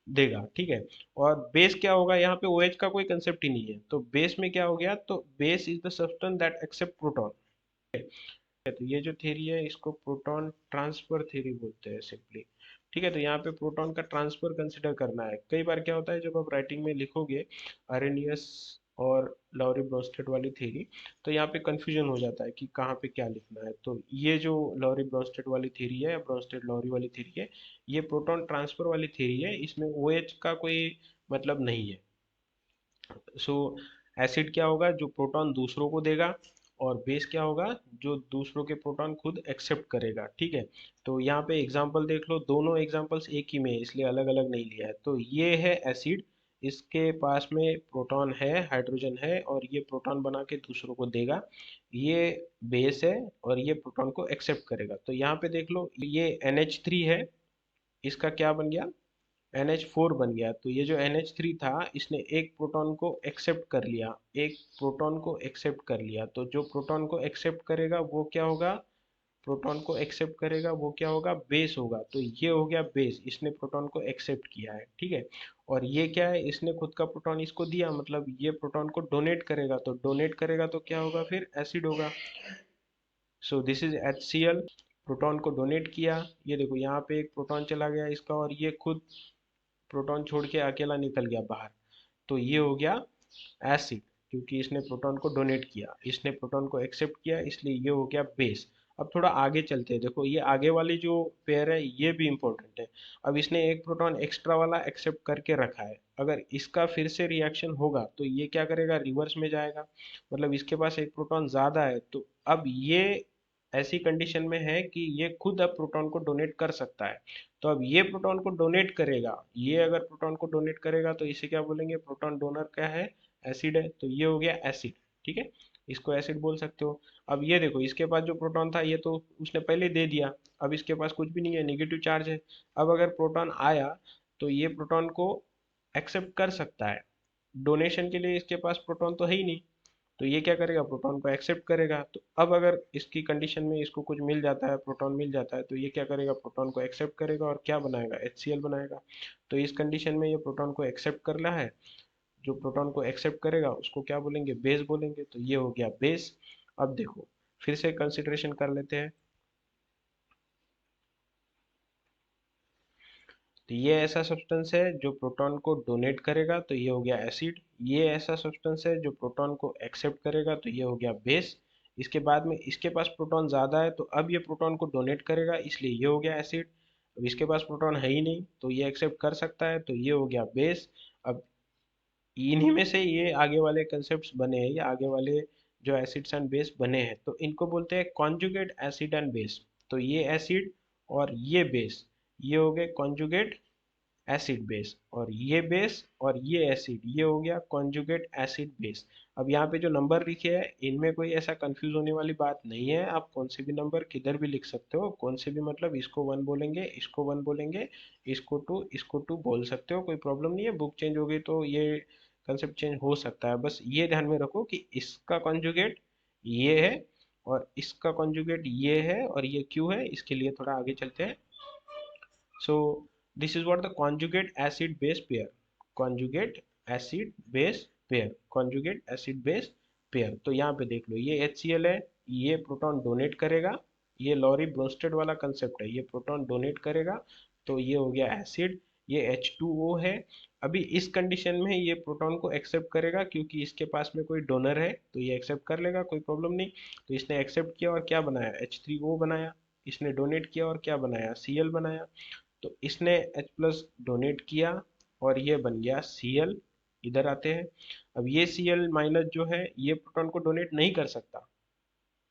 देगा, ठीक है। और बेस क्या होगा, यहाँ पे OH का कोई कंसेप्ट ही नहीं है, तो बेस में क्या हो गया, तो base is the substance that accept proton. तो ये जो थ्योरी है इसको प्रोटॉन ट्रांसफर थ्योरी बोलते हैं सिंपली। ठीक है, तो यहाँ पे प्रोटॉन का ट्रांसफर कंसिडर करना है। कई बार क्या होता है जब आप राइटिंग में लिखोगे अरेनियस और लॉरी ब्रोंस्टेड वाली थ्योरी, तो यहाँ पे कंफ्यूजन हो जाता है कि कहाँ पे क्या लिखना है, तो ये जो लॉरी ब्रोंस्टेड वाली थ्योरी है या ब्रोंस्टेड लॉरी वाली थ्योरी है, ये प्रोटॉन ट्रांसफर वाली थ्योरी है, इसमें OH का कोई मतलब नहीं है। सो एसिड क्या होगा, जो प्रोटॉन दूसरों को देगा, और बेस क्या होगा, जो दूसरों के प्रोटॉन खुद एक्सेप्ट करेगा, ठीक है। तो यहाँ पे एग्जांपल देख लो, दोनों एग्जांपल्स एक ही में है, इसलिए अलग अलग नहीं लिया है। तो ये है एसिड, इसके पास में प्रोटॉन है, हाइड्रोजन है, और ये प्रोटॉन बना के दूसरों को देगा। ये बेस है और ये प्रोटॉन को एक्सेप्ट करेगा, तो यहाँ पे देख लो ये NH3 है, इसका क्या बन गया, NH4 बन गया। तो ये जो NH3 था इसने एक प्रोटॉन को एक्सेप्ट कर लिया, एक प्रोटॉन को एक्सेप्ट कर लिया, तो जो प्रोटॉन को एक्सेप्ट करेगा वो क्या होगा, प्रोटॉन को एक्सेप्ट करेगा वो क्या होगा, बेस होगा, तो ये हो गया बेस, इसने प्रोटॉन को एक्सेप्ट किया है, ठीक है। और ये क्या है, इसने खुद का प्रोटॉन इसको दिया, मतलब ये प्रोटॉन को डोनेट करेगा, तो डोनेट करेगा तो क्या होगा, फिर एसिड होगा। So this is HCl, proton को डोनेट किया, ये देखो यहाँ पे एक प्रोटॉन चला गया इसका, और ये खुद प्रोटॉन छोड़ के अकेला निकल गया बाहर, तो ये हो गया एसिड, क्योंकि इसने प्रोटॉन को डोनेट किया, इसने प्रोटॉन को एक्सेप्ट किया, इसलिए ये हो गया बेस। अब थोड़ा आगे चलते हैं, देखो ये आगे वाली जो पेयर है ये भी इंपॉर्टेंट है। अब इसने एक प्रोटॉन एक्स्ट्रा वाला एक्सेप्ट करके रखा है, अगर इसका फिर से रिएक्शन होगा तो ये क्या करेगा, रिवर्स में जाएगा, मतलब इसके पास एक प्रोटॉन ज्यादा है, तो अब ये ऐसी कंडीशन में है कि ये खुद अब प्रोटॉन को डोनेट कर सकता है। तो अब ये प्रोटॉन को डोनेट करेगा, ये अगर प्रोटॉन को डोनेट करेगा तो इसे क्या बोलेंगे, प्रोटॉन डोनर क्या है, एसिड है, तो ये हो गया एसिड। ठीक है, इसको एसिड बोल सकते हो। अब ये देखो, इसके पास जो प्रोटॉन था ये तो उसने पहले दे दिया, अब इसके पास कुछ भी नहीं है, नेगेटिव चार्ज है। अब अगर प्रोटॉन आया तो ये प्रोटॉन को एक्सेप्ट कर सकता है, डोनेशन के लिए इसके पास प्रोटॉन तो है ही नहीं, तो ये क्या करेगा, प्रोटॉन को एक्सेप्ट करेगा। तो अब अगर इसकी कंडीशन में इसको कुछ मिल जाता है, प्रोटॉन मिल जाता है, तो ये क्या करेगा, प्रोटॉन को एक्सेप्ट करेगा और क्या बनाएगा, HCl बनाएगा। तो इस कंडीशन में ये प्रोटॉन को एक्सेप्ट कर रहा है, जो प्रोटॉन को एक्सेप्ट करेगा उसको क्या बोलेंगे, बेस बोलेंगे, तो ये हो गया बेस। अब देखो फिर से कंसिडरेशन कर लेते हैं। तो ये ऐसा सब्सटेंस है जो प्रोटॉन को डोनेट करेगा, तो ये हो गया एसिड। ये ऐसा सब्सटेंस है जो प्रोटॉन को एक्सेप्ट करेगा, तो ये हो गया बेस। इसके बाद में इसके पास प्रोटॉन ज़्यादा है, तो अब ये प्रोटॉन को डोनेट करेगा, इसलिए ये हो गया एसिड। अब इसके पास प्रोटॉन है ही नहीं, तो ये एक्सेप्ट कर सकता है, तो ये हो गया बेस। अब इन्हीं में से ये आगे वाले कंसेप्ट्स बने हैं, ये आगे वाले जो एसिड्स एंड बेस बने हैं, तो इनको बोलते हैं कॉन्जुगेट एसिड एंड बेस। तो ये एसिड और ये बेस, ये हो गए कॉन्जुगेट एसिड बेस, और ये बेस और ये एसिड, ये हो गया कॉन्जुगेट एसिड बेस। अब यहाँ पे जो नंबर लिखे हैं इनमें कोई ऐसा कंफ्यूज होने वाली बात नहीं है, आप कौन से भी नंबर किधर भी लिख सकते हो, कौन से भी, मतलब इसको 1 बोलेंगे, इसको 1 बोलेंगे, इसको 2 बोल सकते हो, कोई प्रॉब्लम नहीं है। बुक चेंज हो गई तो ये कंसेप्ट चेंज हो सकता है, बस ये ध्यान में रखो कि इसका कॉन्जुगेट ये है और इसका कॉन्जुगेट ये है और ये क्यों है, इसके लिए थोड़ा आगे चलते हैं। So this is what the conjugate acid base pair, conjugate acid base pair, conjugate acid base pair। तो यहाँ पे देख लो, ये HCl है, ये प्रोटॉन डोनेट करेगा, ये लॉरी ब्रोंस्टेड वाला कंसेप्ट है, ये प्रोटॉन डोनेट करेगा, तो ये हो गया एसिड। ये H2O है। अभी इस कंडीशन में ये प्रोटॉन को एक्सेप्ट करेगा क्योंकि इसके पास में कोई डोनर है, तो ये एक्सेप्ट कर लेगा, कोई प्रॉब्लम नहीं। तो इसने एक्सेप्ट किया और क्या बनाया, H3O बनाया। इसने डोनेट किया और क्या बनाया, Cl बनाया। तो इसने H+ डोनेट किया और ये बन गया Cl। इधर आते हैं। अब ये Cl- जो है ये प्रोटॉन को डोनेट नहीं कर सकता,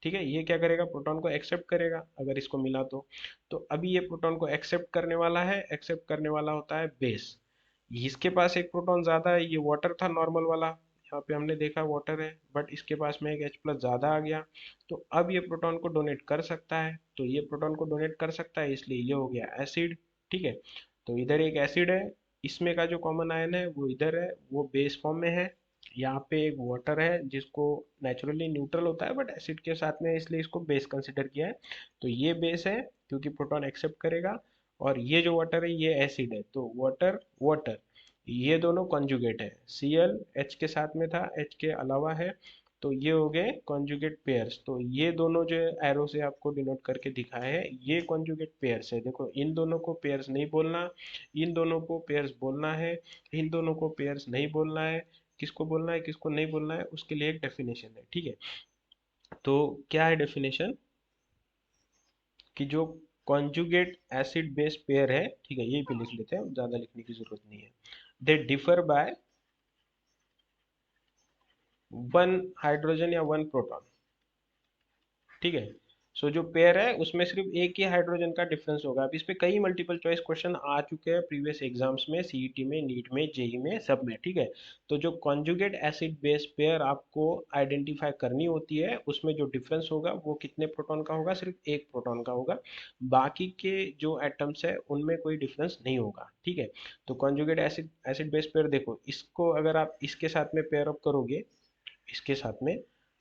ठीक है, ये क्या करेगा, प्रोटॉन को एक्सेप्ट करेगा अगर इसको मिला तो अभी ये प्रोटॉन को एक्सेप्ट करने वाला है, एक्सेप्ट करने वाला होता है बेस। इसके पास एक प्रोटॉन ज्यादा है, ये वाटर था नॉर्मल वाला, यहाँ पे हमने देखा वाटर है, बट इसके पास में एक H+ ज्यादा आ गया, तो अब ये प्रोटॉन को डोनेट कर सकता है, तो ये प्रोटॉन को डोनेट कर सकता है, इसलिए ये हो गया एसिड। ठीक है, तो इधर एक एसिड है, इसमें का जो कॉमन आयन है वो इधर है, वो बेस फॉर्म में है। यहाँ पे एक वाटर है जिसको नेचुरली न्यूट्रल होता है बट एसिड के साथ में, इसलिए इसको बेस कंसिडर किया है। तो ये बेस है क्योंकि प्रोटॉन एक्सेप्ट करेगा, और ये जो वाटर है ये एसिड है, तो वाटर वाटर, ये दोनों कॉन्जुगेट है। Cl H के साथ में था, H के अलावा है, तो ये हो गए कॉन्जुगेट पेयर्स। तो ये दोनों जो एरो से आपको डिनोट करके दिखाए हैं ये कॉन्जुगेट पेयर्स है। देखो इन दोनों को पेयर्स नहीं बोलना, इन दोनों को पेयर्स बोलना है, इन दोनों को पेयर्स नहीं बोलना है। किसको बोलना है किसको नहीं बोलना है उसके लिए एक डेफिनेशन है, ठीक है। तो क्या है डेफिनेशन, कि जो कॉन्जुगेट एसिड बेस पेयर है, ठीक है, यही पे लिख लेते हैं, ज्यादा लिखने की जरूरत नहीं है। दे डिफर बाय 1 हाइड्रोजन या 1 प्रोटॉन, ठीक है। सो जो पेयर है उसमें सिर्फ एक ही हाइड्रोजन का डिफरेंस होगा। अब इस पे कई मल्टीपल चॉइस क्वेश्चन आ चुके हैं प्रीवियस एग्जाम्स में, सीईटी में, नीट में, जेई में, सब में, ठीक है। तो जो कॉन्जुगेट एसिड बेस पेयर आपको आइडेंटिफाई करनी होती है, उसमें जो डिफरेंस होगा वो कितने प्रोटॉन का होगा, सिर्फ एक प्रोटॉन का होगा। बाकी के जो एटम्स है उनमें कोई डिफरेंस नहीं होगा, ठीक है। तो conjugate acid acid base pair, देखो इसको अगर आप इसके साथ में पेयर अप करोगे, इसके साथ में,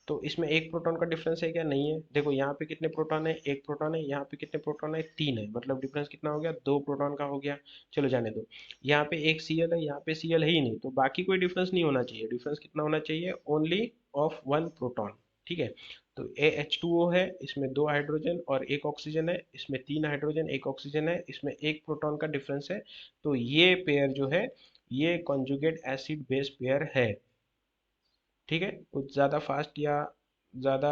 तो इसमें एक प्रोटॉन का डिफरेंस है क्या, नहीं है। देखो यहाँ पे कितने प्रोटॉन है, एक प्रोटॉन है, यहाँ पे कितने प्रोटॉन है, 3 है, मतलब डिफरेंस कितना हो गया, 2 प्रोटॉन का हो गया। चलो जाने दो। यहाँ पे एक Cl है, यहाँ पे Cl है ही नहीं, तो बाकी कोई डिफरेंस नहीं होना चाहिए। डिफरेंस कितना होना चाहिए, ओनली ऑफ 1 प्रोटॉन, ठीक है। तो H2O है, इसमें 2 हाइड्रोजन और 1 ऑक्सीजन है, इसमें 3 हाइड्रोजन 1 ऑक्सीजन है, इसमें 1 प्रोटॉन का डिफरेंस है। तो ये पेयर जो है ये कॉन्जुगेट एसिड बेस पेयर है, ठीक है। कुछ ज़्यादा फास्ट या ज़्यादा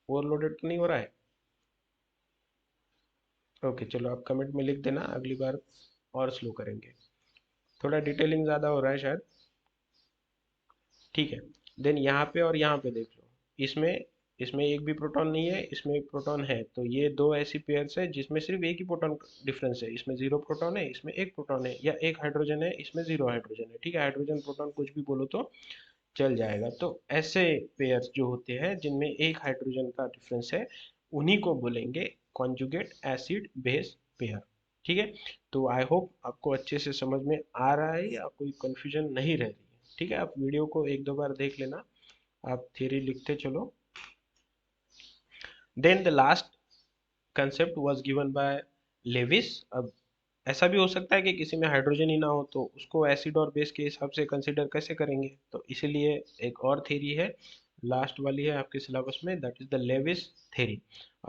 ओवरलोडेड तो नहीं हो रहा है। ओके चलो, आप कमेंट में लिख देना, अगली बार और स्लो करेंगे, थोड़ा डिटेलिंग ज़्यादा हो रहा है शायद, ठीक है। देन यहाँ पे और यहाँ पे देख लो, इसमें इसमें एक भी प्रोटॉन नहीं है, इसमें एक प्रोटॉन है, तो ये दो ऐसी पेयर्स है जिसमें सिर्फ एक ही प्रोटॉन डिफरेंस है। इसमें जीरो प्रोटॉन है, इसमें एक प्रोटॉन है, या एक हाइड्रोजन है, इसमें जीरो हाइड्रोजन है। ठीक है, हाइड्रोजन प्रोटॉन कुछ भी बोलो तो चल जाएगा। तो ऐसे पेयर्स जो होते हैं जिनमें एक हाइड्रोजन का डिफरेंस है, उन्हीं को बोलेंगे कॉन्जुगेट एसिड बेस पेयर। ठीक है, तो आई होप आपको अच्छे से समझ में आ रहा है या कोई कंफ्यूजन नहीं रह रही है। ठीक है, आप वीडियो को एक दो बार देख लेना, आप थ्योरी लिखते चलो। Then the last concept was given by Lewis. अब ऐसा भी हो सकता है कि किसी में हाइड्रोजन ही ना हो, तो उसको एसिड और बेस के हिसाब से कंसीडर कैसे करेंगे, तो इसीलिए एक और थ्योरी है, लास्ट वाली है आपके सिलेबस में, that is the Lewis theory.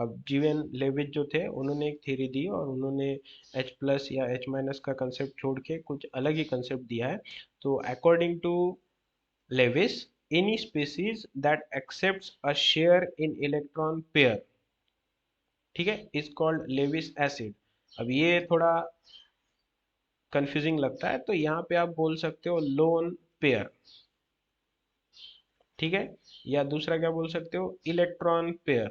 अब जीवन लेविस जो थे उन्होंने एक थ्योरी दी और उन्होंने H प्लस या H माइनस का कंसेप्ट छोड़ के कुछ अलग ही कंसेप्ट दिया है। तो according to Lewis, any species that accepts a share in electron pair, ठीक है, इज कॉल्ड लेविस एसिड। अब ये थोड़ा कंफ्यूजिंग लगता है, तो यहाँ पे आप बोल सकते हो लोन पेयर। ठीक है, या दूसरा क्या बोल सकते हो, इलेक्ट्रॉन पेयर।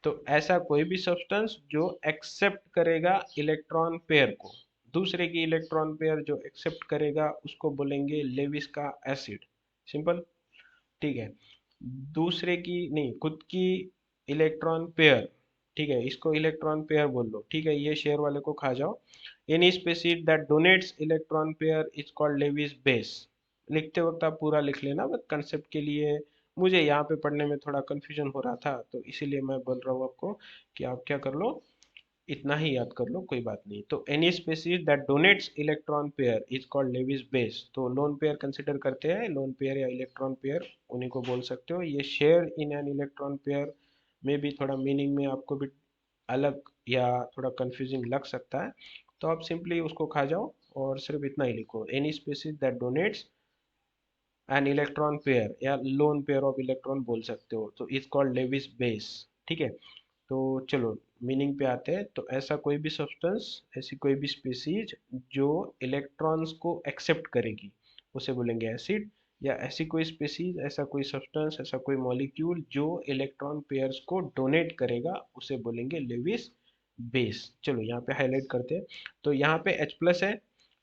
तो ऐसा कोई भी सब्सटेंस जो एक्सेप्ट करेगा इलेक्ट्रॉन पेयर को, दूसरे की इलेक्ट्रॉन पेयर जो एक्सेप्ट करेगा उसको बोलेंगे लेविस का एसिड। सिंपल। ठीक है, दूसरे की नहीं, खुद की इलेक्ट्रॉन पेयर, ठीक है, इसको इलेक्ट्रॉन पेयर बोल लो। ठीक है, ये शेयर वाले को खा जाओ। Any species that donates electron pair is called Lewis base. लिखते वक्त आप पूरा लिख लेना, बट कंसेप्ट के लिए मुझे यहाँ पे पढ़ने में थोड़ा कंफ्यूजन हो रहा था, तो इसीलिए मैं बोल रहा हूँ आपको कि आप क्या कर लो, इतना ही याद कर लो, कोई बात नहीं। तो any species that donates electron pair is called Lewis base. तो लोन पेयर कंसिडर करते हैं, लोन पेयर या इलेक्ट्रॉन पेयर उन्हीं को बोल सकते हो। ये share in an electron pair में भी थोड़ा मीनिंग में आपको भी अलग या थोड़ा कंफ्यूजिंग लग सकता है, तो आप सिंपली उसको खा जाओ और सिर्फ इतना ही लिखो, any species that donates an electron pair या लोन पेयर ऑफ इलेक्ट्रॉन बोल सकते हो, तो इज कॉल्ड लेविस बेस। ठीक है, तो चलो मीनिंग पे आते हैं। तो ऐसा कोई भी सब्सटेंस, ऐसी कोई भी स्पीसीज जो इलेक्ट्रॉन्स को एक्सेप्ट करेगी उसे बोलेंगे एसिड, या ऐसी कोई स्पीसीज, ऐसा कोई सब्सटेंस, ऐसा कोई मॉलिक्यूल जो इलेक्ट्रॉन पेयर्स को डोनेट करेगा उसे बोलेंगे लेविस बेस। चलो यहाँ पे हाईलाइट करते हैं। तो यहाँ पे H प्लस है।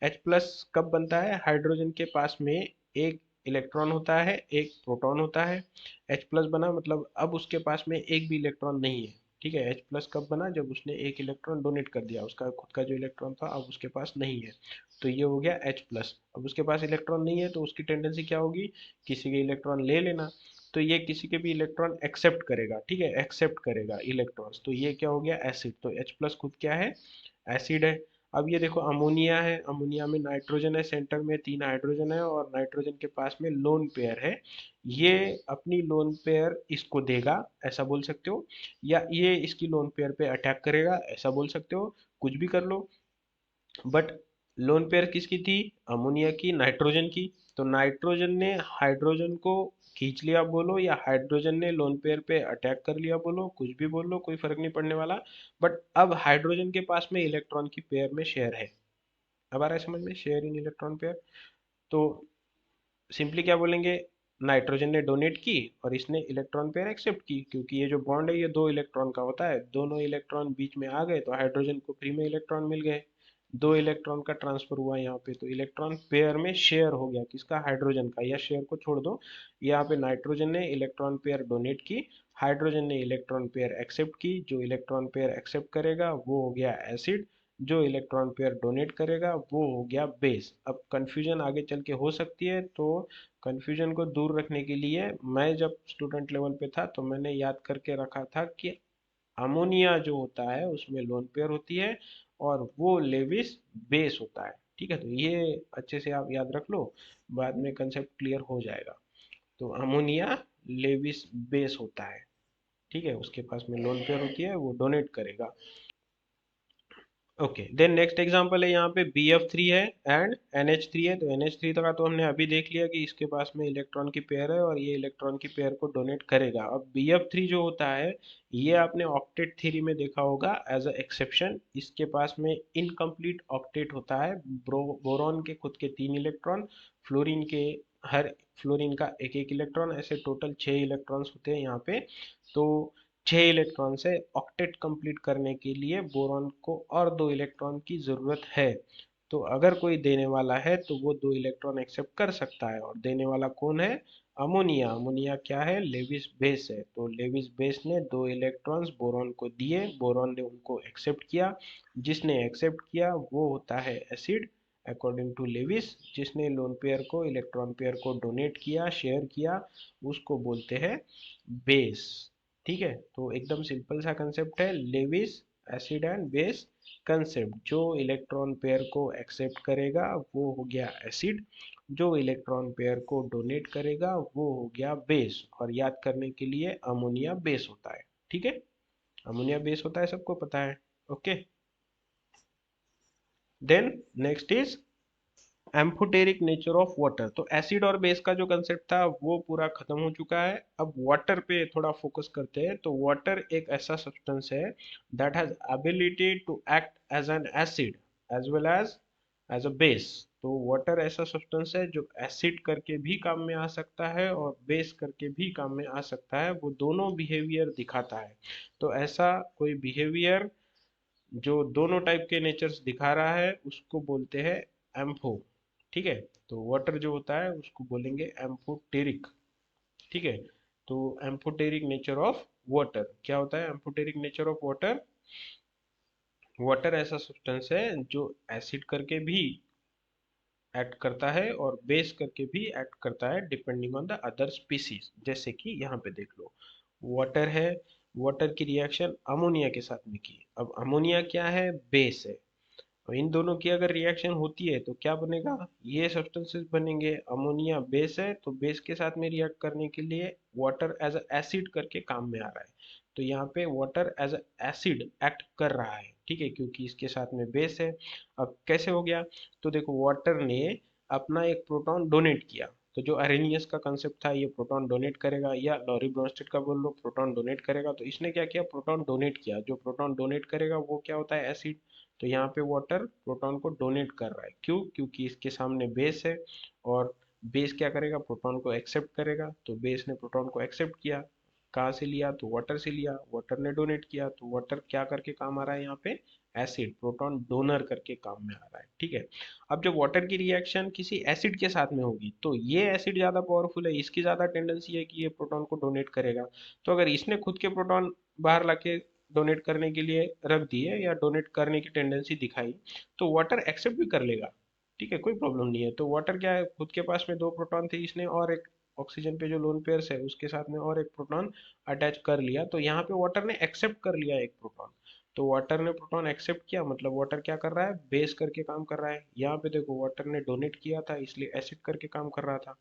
H प्लस कब बनता है, हाइड्रोजन के पास में एक इलेक्ट्रॉन होता है, एक प्रोटॉन होता है। H प्लस बना मतलब अब उसके पास में एक भी इलेक्ट्रॉन नहीं है। ठीक है, H प्लस कब बना, जब उसने एक इलेक्ट्रॉन डोनेट कर दिया, उसका खुद का जो इलेक्ट्रॉन था अब उसके पास नहीं है, तो ये हो गया H प्लस। अब उसके पास इलेक्ट्रॉन नहीं है तो उसकी टेंडेंसी क्या होगी, किसी के इलेक्ट्रॉन ले लेना। तो ये किसी के भी इलेक्ट्रॉन एक्सेप्ट करेगा। ठीक है, एक्सेप्ट करेगा इलेक्ट्रॉन्स, तो ये क्या हो गया, एसिड। तो H प्लस खुद क्या है, एसिड है। अब ये देखो अमोनिया है, अमोनिया में नाइट्रोजन है, सेंटर में तीन हाइड्रोजन है और नाइट्रोजन के पास में लोन पेयर है। ये अपनी लोन पेयर इसको देगा, ऐसा बोल सकते हो, या ये इसकी लोन पेयर पे अटैक करेगा, ऐसा बोल सकते हो, कुछ भी कर लो। बट लोन पेयर किसकी थी, अमोनिया की, नाइट्रोजन की। तो नाइट्रोजन ने हाइड्रोजन को खींच लिया बोलो, या हाइड्रोजन ने लोन पेयर पे अटैक कर लिया बोलो, कुछ भी बोल लो, कोई फर्क नहीं पड़ने वाला। बट अब हाइड्रोजन के पास में इलेक्ट्रॉन की पेयर में शेयर है। अब आ रहा है समझ में, शेयर इन इलेक्ट्रॉन पेयर। तो सिंपली क्या बोलेंगे, नाइट्रोजन ने डोनेट की और इसने इलेक्ट्रॉन पेयर एक्सेप्ट की, क्योंकि ये जो बॉन्ड है ये दो इलेक्ट्रॉन का होता है, दोनों इलेक्ट्रॉन बीच में आ गए तो हाइड्रोजन को फ्री में इलेक्ट्रॉन मिल गए। दो इलेक्ट्रॉन का ट्रांसफर हुआ यहाँ पे, तो इलेक्ट्रॉन पेयर में शेयर हो गया किसका, हाइड्रोजन का। या शेयर को छोड़ दो, यहाँ पे नाइट्रोजन ने इलेक्ट्रॉन पेयर डोनेट की, हाइड्रोजन ने इलेक्ट्रॉन पेयर एक्सेप्ट की। जो इलेक्ट्रॉन पेयर एक्सेप्ट करेगा वो हो गया एसिड, जो इलेक्ट्रॉन पेयर डोनेट करेगा वो हो गया बेस। अब कंफ्यूजन आगे चल के हो सकती है, तो कंफ्यूजन को दूर रखने के लिए मैं जब स्टूडेंट लेवल पे था तो मैंने याद करके रखा था कि अमोनिया जो होता है उसमें लोन पेयर होती है और वो लेविस बेस होता है। ठीक है, तो ये अच्छे से आप याद रख लो, बाद में कंसेप्ट क्लियर हो जाएगा। तो अमोनिया लेविस बेस होता है। ठीक है, उसके पास में लोन पेयर होती है, वो डोनेट करेगा। ओके, देन नेक्स्ट एग्जांपल है यहाँ पे BF3 है एंड NH3 है। तो NH3 का तो हमने अभी देख लिया कि इसके पास में इलेक्ट्रॉन की पेयर है और ये इलेक्ट्रॉन की पेयर को डोनेट करेगा। अब BF3 जो होता है, ये आपने ऑक्टेट थ्योरी में देखा होगा एज अ एक्सेप्शन। इसके पास में इनकम्प्लीट ऑक्टेट होता है। बोरॉन के खुद के 3 इलेक्ट्रॉन, फ्लोरीन के हर फ्लोरीन का एक एक इलेक्ट्रॉन, ऐसे टोटल 6 इलेक्ट्रॉन्स होते हैं यहाँ पे। तो 6 इलेक्ट्रॉन से ऑक्टेट कंप्लीट करने के लिए बोरॉन को और 2 इलेक्ट्रॉन की जरूरत है। तो अगर कोई देने वाला है तो वो 2 इलेक्ट्रॉन एक्सेप्ट कर सकता है, और देने वाला कौन है? अमोनिया। अमोनिया क्या है? लेविस बेस है। तो लेविस बेस ने 2 इलेक्ट्रॉन्स बोरॉन को दिए, बोरॉन ने उनको एक्सेप्ट किया। जिसने एक्सेप्ट किया वो होता है एसिड अकॉर्डिंग टू लेविस। जिसने लोन पेयर को, इलेक्ट्रॉन पेयर को डोनेट किया, शेयर किया, उसको बोलते हैं बेस। ठीक है, तो एकदम सिंपल सा कंसेप्ट है Lewis acid and base concept. जो इलेक्ट्रॉन पेयर को एक्सेप्ट करेगा वो हो गया एसिड, जो इलेक्ट्रॉन पेयर को डोनेट करेगा वो हो गया बेस। और याद करने के लिए अमोनिया बेस होता है। ठीक है, अमोनिया बेस होता है, सबको पता है। Okay, then next is amphoteric nature of water. तो एसिड और बेस का जो कंसेप्ट था वो पूरा खत्म हो चुका है। अब वाटर पे थोड़ा फोकस करते हैं। तो वाटर एक ऐसा सब्सटेंस है that has ability to act as an acid as well as a base. तो वाटर ऐसा सब्सटेंस है जो एसिड करके भी काम में आ सकता है और बेस करके भी काम में आ सकता है। वो दोनों बिहेवियर दिखाता है। तो ऐसा कोई बिहेवियर जो दोनों टाइप के नेचर्स दिखा रहा है उसको बोलते हैं एम्फो। ठीक है, तो वाटर जो होता है उसको बोलेंगे एम्फोटेरिक। ठीक है, तो एम्फोटेरिक नेचर ऑफ वाटर क्या होता है? Amphoteric nature of water, water ऐसा सब्सटेंस है जो एसिड करके भी एक्ट करता है और बेस करके भी एक्ट करता है depending on the other species. जैसे कि यहाँ पे देख लो, वाटर है, वाटर की रिएक्शन अमोनिया के साथ में की। अब अमोनिया क्या है? बेस है। और इन दोनों की अगर रिएक्शन होती है तो क्या बनेगा? ये सब्सटेंसेस बनेंगे। अमोनिया बेस है तो बेस के साथ में रिएक्ट करने के लिए वाटर एज अ एसिड करके काम में आ रहा है। तो यहाँ पे water as a acid act कर रहा है। ठीक है, क्योंकि इसके साथ में बेस है। अब कैसे हो गया? तो देखो, वाटर ने अपना एक प्रोटॉन डोनेट किया। तो जो अरेनियस का कंसेप्ट था, ये प्रोटॉन डोनेट करेगा, या लॉरी ब्रोंस्टेड का बोल लो, प्रोटॉन डोनेट करेगा। तो इसने क्या किया? प्रोटॉन डोनेट किया। जो प्रोटॉन डोनेट करेगा वो क्या होता है? एसिड। तो यहाँ पे वाटर प्रोटॉन को डोनेट कर रहा है। क्यों? क्योंकि इसके सामने बेस है, और बेस क्या करेगा? प्रोटॉन को एक्सेप्ट करेगा। तो बेस ने प्रोटॉन को एक्सेप्ट किया। कहाँ से लिया? तो वाटर से लिया। वाटर ने डोनेट किया, तो वाटर क्या करके काम आ रहा है यहाँ पे? एसिड, प्रोटॉन डोनर करके काम में आ रहा है। ठीक है, अब जब वाटर की रिएक्शन किसी एसिड के साथ में होगी तो ये एसिड ज्यादा पावरफुल है, इसकी ज्यादा टेंडेंसी है कि ये प्रोटॉन को डोनेट करेगा। तो अगर इसने खुद के प्रोटॉन बाहर लाके डोनेट करने के लिए रख दिए या डोनेट करने की टेंडेंसी दिखाई, तो वाटर एक्सेप्ट भी कर लेगा। ठीक है, कोई प्रॉब्लम नहीं है। तो वाटर क्या है? खुद के पास में 2 प्रोटॉन थे, इसने और एक ऑक्सीजन पे जो लोन पेयर्स है उसके साथ में और एक प्रोटॉन अटैच कर लिया। तो यहाँ पे वाटर ने एक्सेप्ट कर लिया एक प्रोटॉन। तो वाटर ने प्रोटॉन एक्सेप्ट किया, मतलब वाटर क्या कर रहा है? बेस करके काम कर रहा है। यहाँ पे देखो, वाटर ने डोनेट किया था इसलिए एसिड करके काम कर रहा था।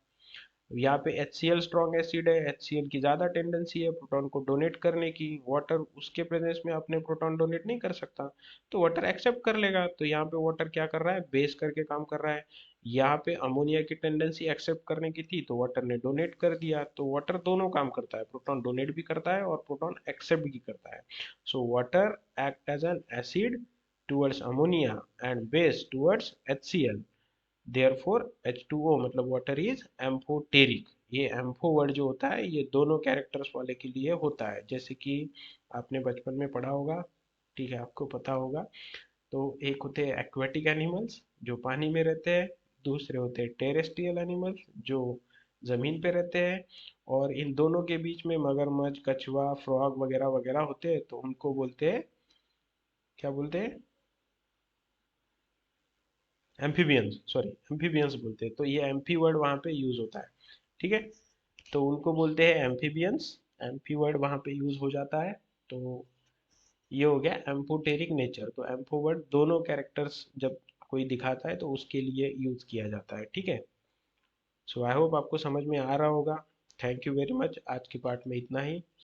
यहाँ पे HCl स्ट्रॉन्ग एसिड है, HCl की ज्यादा टेंडेंसी है प्रोटॉन को डोनेट करने की। वाटर उसके प्रेजेंस में अपने प्रोटॉन डोनेट नहीं कर सकता, तो वाटर एक्सेप्ट कर लेगा। तो यहाँ पे वाटर क्या कर रहा है? बेस करके काम कर रहा है। यहाँ पे अमोनिया की टेंडेंसी एक्सेप्ट करने की थी तो वाटर ने डोनेट कर दिया। तो वाटर दोनों काम करता है, प्रोटॉन डोनेट भी करता है और प्रोटॉन एक्सेप्ट भी करता है। So water act as an acid towards ammonia and base towards HCl। Therefore H2O मतलब वाटर इज एम्फोटेरिक। ये एम्फो वर्ड जो होता है ये दोनों कैरेक्टर्स वाले के लिए होता है। जैसे कि आपने बचपन में पढ़ा होगा, ठीक है, आपको पता होगा। तो एक होते हैं एक्वेटिक एनिमल्स जो पानी में रहते हैं, दूसरे होते हैं टेरेस्ट्रियल एनिमल्स जो जमीन पे रहते हैं। और इन दोनों के बीच में मगरमच्छ, कछुआ, फ्रॉग वगैरह वगैरह होते हैं, तो उनको बोलते हैं, क्या बोलते हैं? एम्फीबियंस, सॉरी, एम्फीबियंस बोलते हैं। तो ये एम्फी वर्ड वहाँ पे यूज होता है। ठीक है, तो उनको बोलते हैं एम्फीबियंस। एम्फी वर्ड वहाँ पे यूज हो जाता है। तो ये हो गया एम्फोटेरिक नेचर। तो एम्फो वर्ड दोनों कैरेक्टर्स जब कोई दिखाता है तो उसके लिए यूज किया जाता है। ठीक है, सो आई होप आपको समझ में आ रहा होगा। थैंक यू वेरी मच, आज के पार्ट में इतना ही।